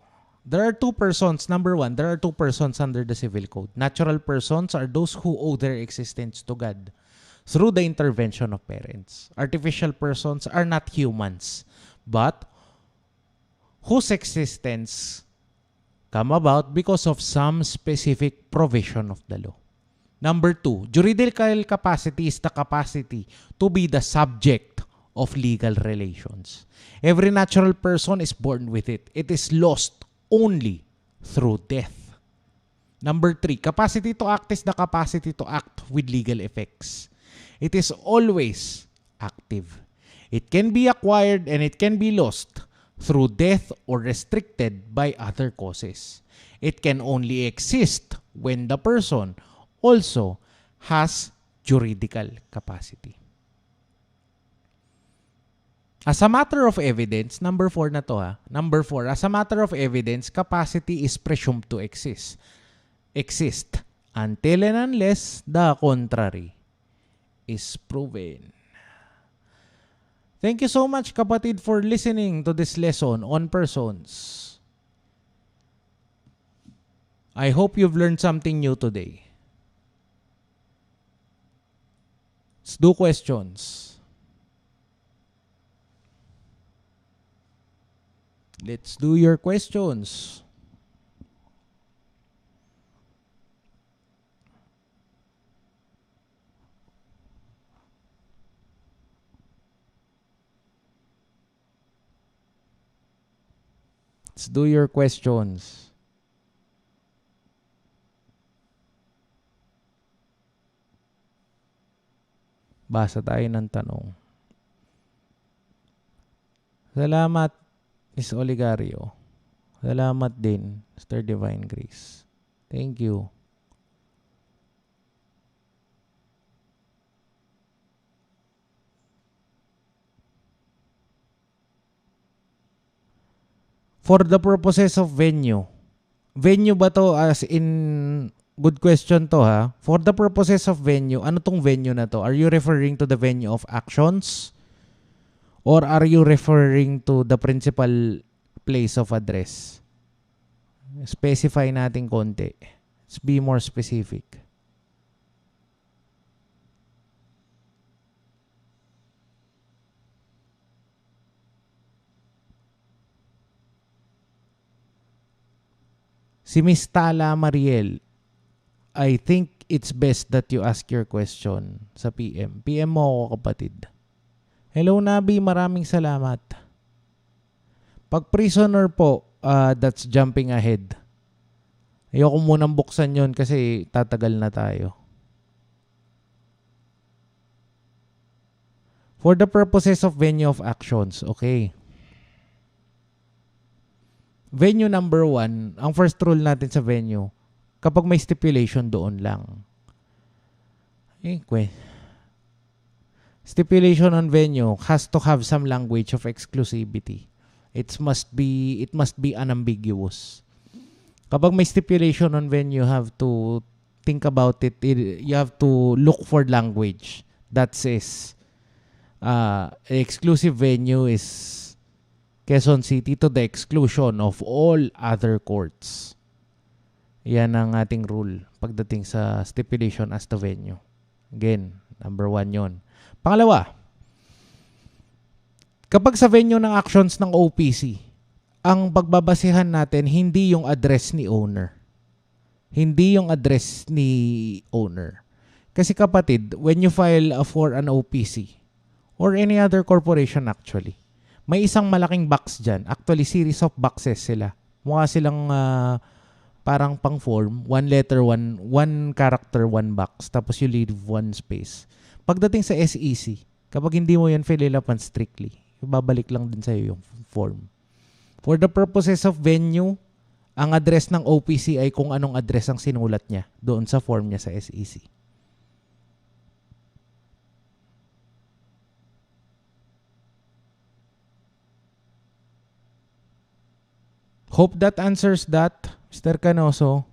There are two persons. Number 1, there are two persons under the civil code. Natural persons are those who owe their existence to God through the intervention of parents. Artificial persons are not humans, but whose existence come about because of some specific provision of the law. Number 2, juridical capacity is the capacity to be the subject of legal relations. Every natural person is born with it. It is lost only through death. Number 3, capacity to act is the capacity to act with legal effects. It is always active. It can be acquired and it can be lost through death or restricted by other causes. It can only exist when the person also has juridical capacity. As a matter of evidence, number 4 na to ha. Number 4, as a matter of evidence, capacity is presumed to exist until and unless the contrary is proven. Thank you so much, kapatid, for listening to this lesson on persons. I hope you've learned something new today. Let's do questions. Let's do your questions. Let's do your questions. Basa tayo ng tanong. Salamat, Miss Oligario. Salamat din, Mr. Divine Grace. Thank you. For the purposes of venue. Venue ba to as in, good question to ha. For the purposes of venue, ano tong venue na to? Are you referring to the venue of actions? Or are you referring to the principal place of address? Specify natin konti. Let's be more specific. Si Miss Tala Mariel, I think it's best that you ask your question sa PM. PM mo ako, kapatid. Hello, Nabi. Maraming salamat. Pag prisoner po, that's jumping ahead. Ayoko munang buksan yon kasi tatagal na tayo. For the purposes of venue of actions, okay. Venue number 1, ang first rule natin sa venue, kapag may stipulation doon lang. Stipulation on venue has to have some language of exclusivity. It must be unambiguous. Kapag may stipulation on venue, you have to think about it. You have to look for language that says exclusive venue is Quezon City to the exclusion of all other courts. Yan ang ating rule pagdating sa stipulation as to venue. Again, number 1 yon. Pangalawa, kapag sa venue ng actions ng OPC, ang pagbabasihan natin hindi yung address ni owner. Hindi yung address ni owner. Kasi kapatid, when you file for an OPC or any other corporation actually, may isang malaking box dyan. Actually, series of boxes sila. Mukha silang parang pang form. 1 letter, 1 character, 1 box. Tapos you leave 1 space. Pagdating sa SEC, kapag hindi mo yan fill up strictly, ibabalik lang din sa'yo yung form. For the purposes of venue, ang address ng OPC ay kung anong address ang sinulat niya doon sa form niya sa SEC. Hope that answers that, Mr. Canoso.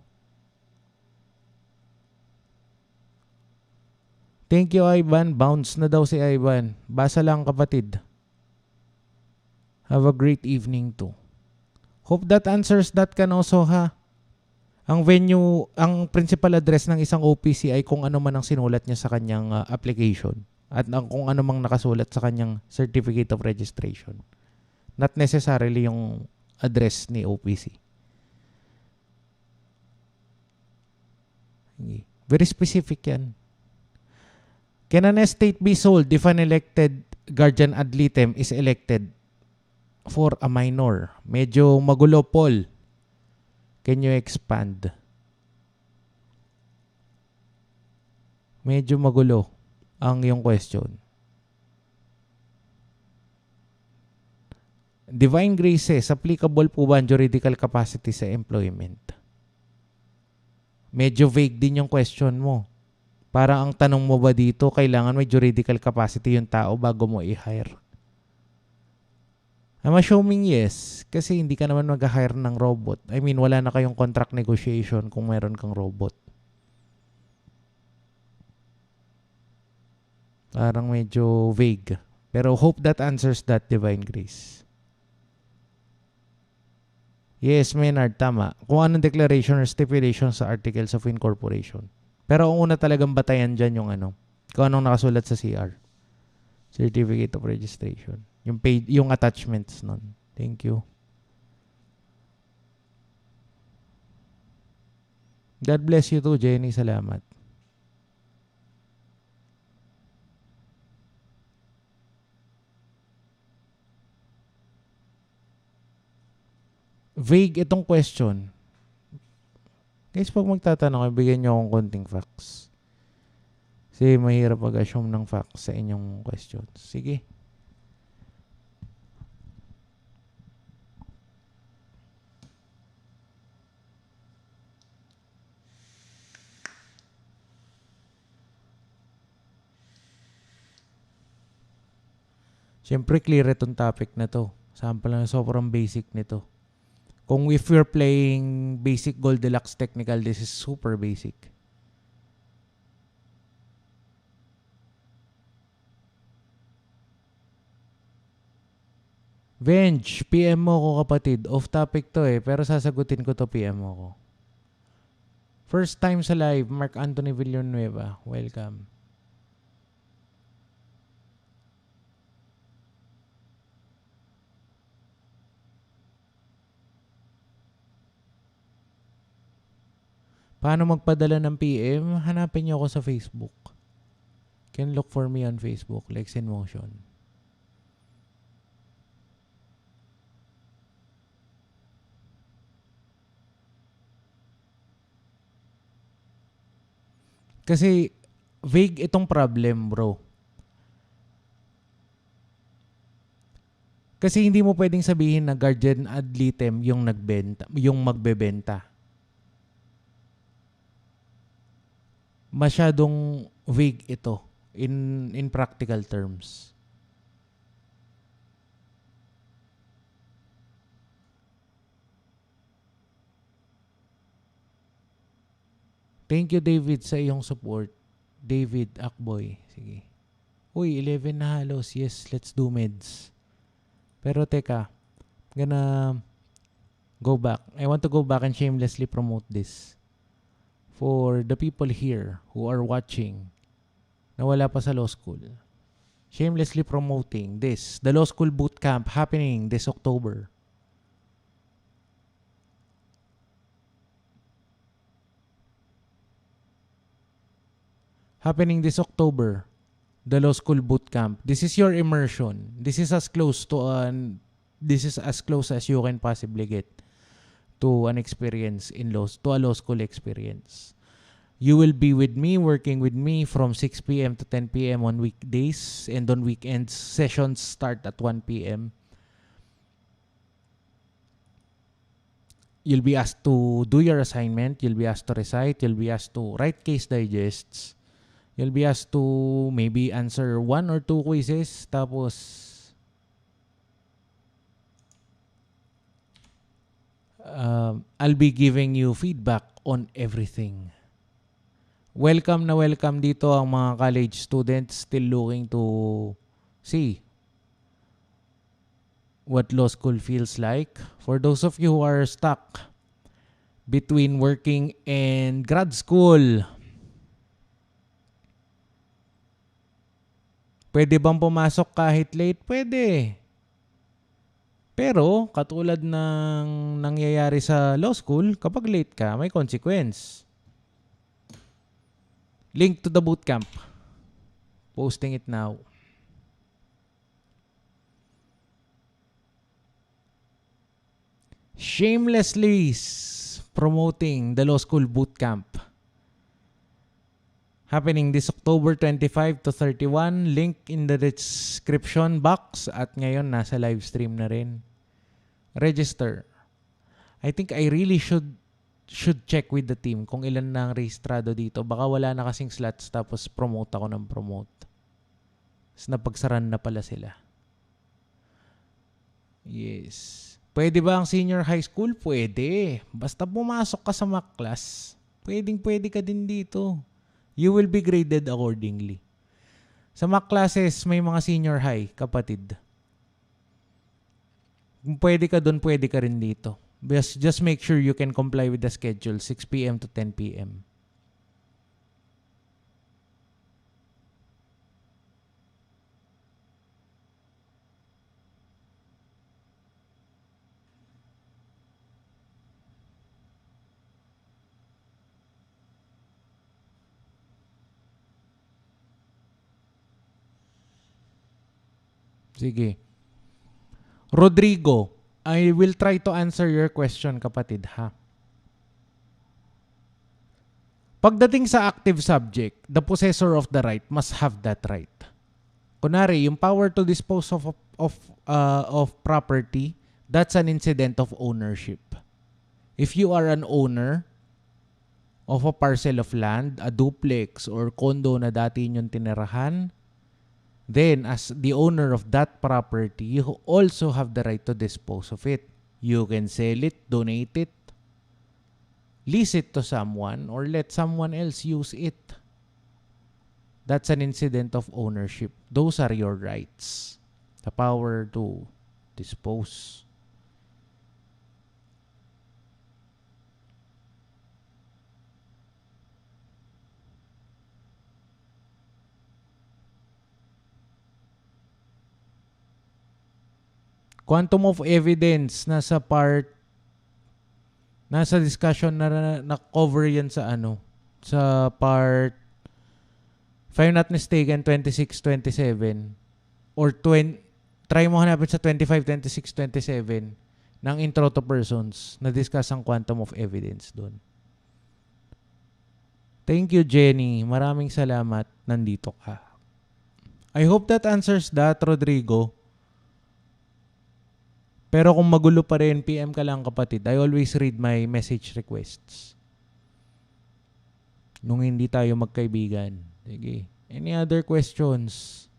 Thank you, Ivan. Bounce na daw si Ivan. Basa lang, kapatid. Have a great evening too. Hope that answers that, Canoso, ha? Ang venue, ang principal address ng isang OPC ay kung ano man ang sinulat niya sa kanyang application at kung ano mang nakasulat sa kanyang certificate of registration. Not necessarily yung address ni OPC. Very specific yan. Can an estate be sold if an elected guardian ad litem is elected for a minor? Medyo magulo, Paul. Can you expand? Medyo magulo ang iyong question. Divine Grace says, applicable po ba ang juridical capacity sa employment? Medyo vague din yung question mo. Parang ang tanong mo ba dito, kailangan may juridical capacity yung tao bago mo i-hire? I'm assuming yes, kasi hindi ka naman mag-hire ng robot. I mean, wala na kayong contract negotiation kung meron kang robot. Parang medyo vague. Pero hope that answers that, Divine Grace. Yes, Maynard, tama. Kung anong declaration or stipulation sa Articles of Incorporation. Pero ang una talagang batayan dyan yung kung anong nakasulat sa CR. Certificate of Registration. Yung attachments nun. Thank you. God bless you too, Jenny. Salamat. vague itong question. Guys, pag magtatanong, bigyan nyo akong konting facts. Kasi mahirap mag-assume ng facts sa inyong questions. Sige. Siyempre, clear itong topic na to. Sample lang, sobrang basic nito. Kung if you're playing basic Goldilocks technical, this is super basic. Venge, PM mo ko kapatid. Off topic to pero sasagutin ko to, PM mo ko. First time sa live, Mark Anthony Villanueva. Welcome. Paano magpadala ng PM? Hanapin niyo ako sa Facebook. Can look for me on Facebook, Lex in Motion. Kasi vague itong problem, bro. Kasi hindi mo pwedeng sabihin na guardian ad litem yung nagbenta, yung magbebenta. Masyadong vague ito in practical terms. Thank you, David, sa iyong support. David Akboy. Sige. Uy, 11 na halos. Yes, let's do meds. Pero teka, gonna go back. I want to go back and shamelessly promote this. For the people here who are watching na wala pa sa law school. Shamelessly promoting this. The law school boot camp happening this October. Happening this October. The law school boot camp. This is your immersion. This is as close as you can possibly get to an experience in law, to a law school experience. You will be with me, working with me from 6 p.m. to 10 p.m. on weekdays, and on weekends, sessions start at 1 p.m. You'll be asked to do your assignment. You'll be asked to recite. You'll be asked to write case digests. You'll be asked to maybe answer 1 or 2 quizzes. Tapos, I'll be giving you feedback on everything. Welcome na welcome dito ang mga college students still looking to see what law school feels like. For those of you who are stuck between working and grad school, pwede bang pumasok kahit late? Pwede. Pero, katulad ng nangyayari sa law school, kapag late ka, may consequence. Link to the bootcamp. Posting it now. Shamelessly promoting the law school bootcamp. Happening this October 25 to 31. Link in the description box. At ngayon, nasa live stream na rin. Register. I think I really should check with the team kung ilan na ang rehistrado dito. Baka wala na kasing slots tapos promote ako ng promote. Tapos napagsaran na pala sila. Yes. Pwede ba ang senior high school? Pwede. Basta pumasok ka sa mock class, pwede ka din dito. You will be graded accordingly. Sa mock classes, may mga senior high, kapatid. Kung pwede ka doon, pwede ka rin dito. Just make sure you can comply with the schedule, 6 p.m. to 10 p.m. Sige. Rodrigo, I will try to answer your question, kapatid, ha? Pagdating sa active subject, the possessor of the right must have that right. Kunwari, yung power to dispose of property, that's an incident of ownership. If you are an owner of a parcel of land, a duplex or condo na dati inyong tinirahan, then as the owner of that property, you also have the right to dispose of it. You can sell it, donate it, lease it to someone, or let someone else use it. That's an incident of ownership. Those are your rights. The power to dispose. Quantum of evidence, nasa discussion na cover yan sa sa part, if I'm not mistaken, 26, 27, or try mo hanapin sa 25, 26, 27 ng intro to persons na discuss ang quantum of evidence doon. Thank you, Jenny. Maraming salamat. Nandito ka. I hope that answers that, Rodrigo. Pero kung magulo pa rin, PM ka lang, kapatid. I always read my message requests. Nung hindi tayo magkaibigan. Sige. Any other questions?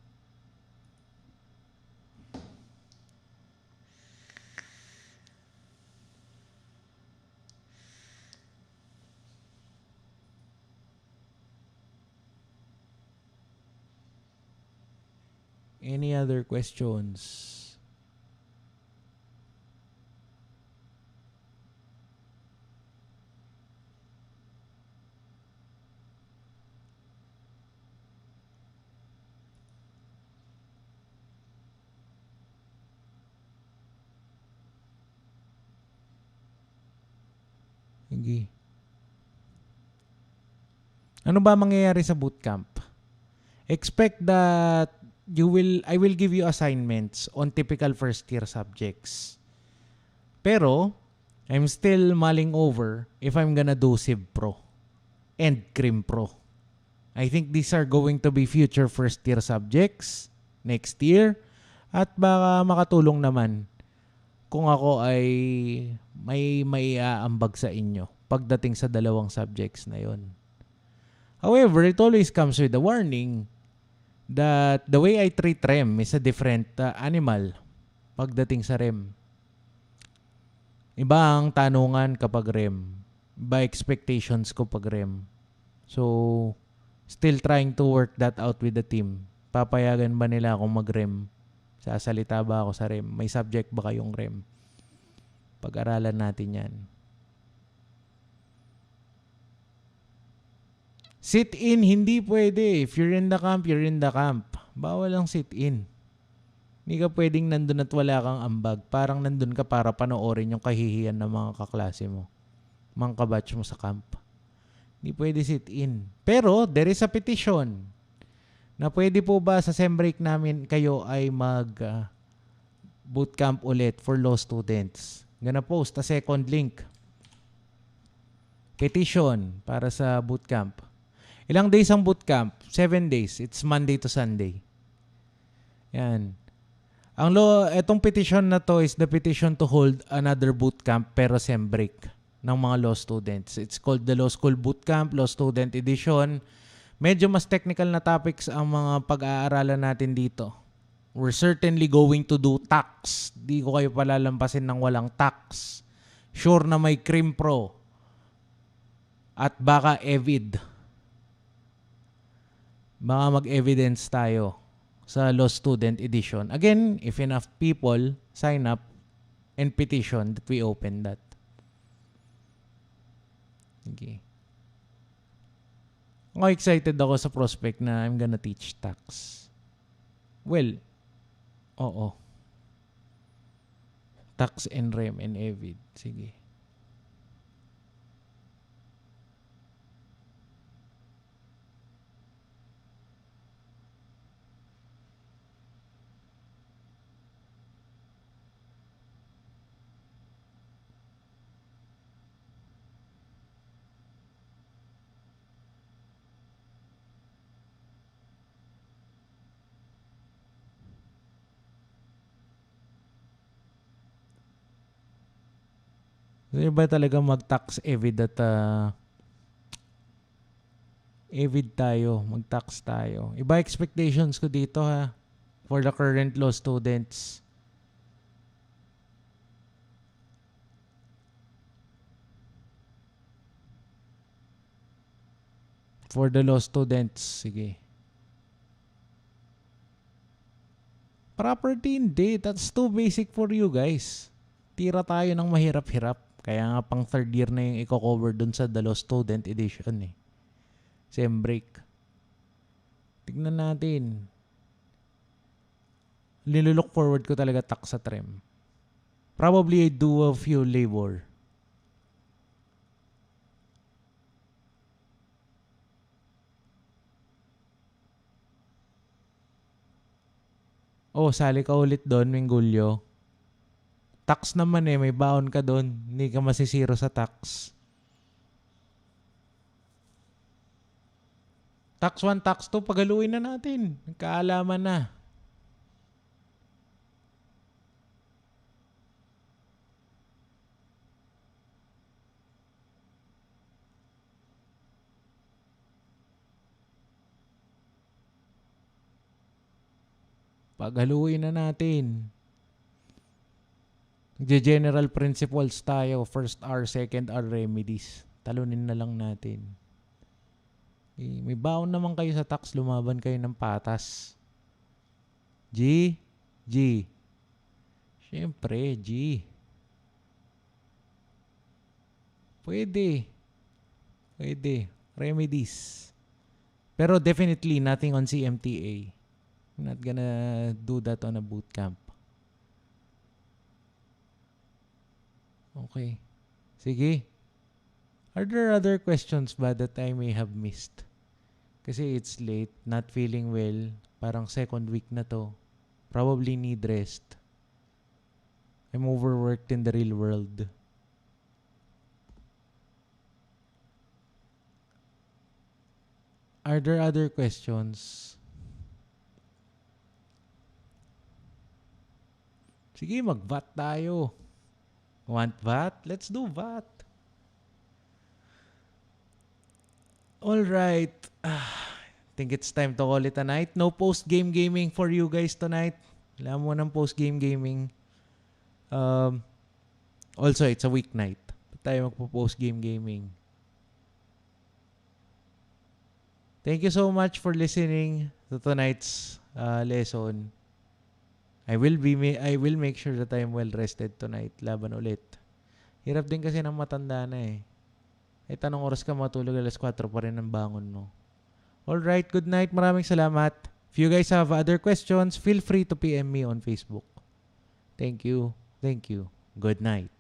Any other questions? Sige. Ano ba mangyayari sa bootcamp? Expect that I will give you assignments on typical first year subjects. Pero, I'm still mulling over if I'm gonna do Civ Pro and Crim Pro. I think these are going to be future first year subjects next year at baka makatulong naman kung ako ay may aambag sa inyo pagdating sa dalawang subjects na yon. However, it always comes with a warning that the way I treat REM is a different animal pagdating sa REM. Iba ang tanungan kapag REM. Iba expectations ko pag REM. So, still trying to work that out with the team. Papayagan ba nila akong mag-REM? Sasalita ba ako sa REM? May subject ba kayong REM? Pag-aralan natin yan. Sit-in, hindi pwede. If you're in the camp, you're in the camp. Bawal ang sit-in. Hindi ka pwedeng nandun at wala kang ambag. Parang nandun ka para panoorin yung kahihiyan ng mga kaklase mo. Mga kabatch mo sa camp. Hindi pwede sit-in. Pero, there is a petition na pwede po ba sa sem break namin kayo ay bootcamp ulit for law students. Gonna post a second link. Petition para sa bootcamp. Ilang days ang bootcamp? 7 days. It's Monday to Sunday. Yan. Etong petition na to is the petition to hold another bootcamp pero sem break ng mga law students. It's called the Law School Bootcamp, Law Student Edition. Medyo mas technical na topics ang mga pag-aaralan natin dito. We're certainly going to do tax. Di ko kayo palalampasin ng walang tax. Sure na may Crim Pro. At baka Evid. Baka mag-evidence tayo sa Law Student Edition. Again, if enough people sign up and petition that we open that. Okay. Ako excited ako sa prospect na I'm gonna teach tax. Well, oo. Tax and REM and Evid. Sige. Iba talaga mag-tax evid at evid tayo, mag-tax tayo. Iba expectations ko dito ha, for the current law students. For the law students, sige. Property hindi, that's too basic for you guys. Tira tayo ng mahirap-hirap. Kaya nga pang third year na yung i-cover dun sa the law student edition eh. Sem break. Tignan natin. Lilook forward ko talaga tax sa trim. Probably I do a few labor. Oh, sali ka ulit doon, Minggulyo. Tax naman eh, may baon ka doon. Hindi ka masisiro sa tax. Tax 1, tax 2, pagaluin na natin. Kaalaman na. Paghaluin na natin. General principles tayo. First R, second R remedies. Talunin na lang natin. May baon naman kayo sa tax. Lumaban kayo ng patas. G. Siyempre, G. Pwede. Remedies. Pero definitely nothing on CMTA. I'm not gonna do that on a bootcamp. Okay. Sige. Are there other questions ba that I may have missed? Kasi it's late, not feeling well. Parang second week na to. Probably need rest. I'm overworked in the real world. Are there other questions? Sige, mag-VAT tayo. Want VAT? Let's do VAT. Alright. Think it's time to call it a night. No post-game gaming for you guys tonight. Wala mo ng post-game gaming. Also, it's a weeknight. Ba't tayo magpo-post-game gaming? Thank you so much for listening to tonight's lesson. I will make sure that I am well rested tonight. Laban ulit. Hirap din kasi ng matanda na eh. Eh, tanong oras ka matulog, 4:00 pa rin ang bangon mo. Alright, good night. Maraming salamat. If you guys have other questions, feel free to PM me on Facebook. Thank you. Good night.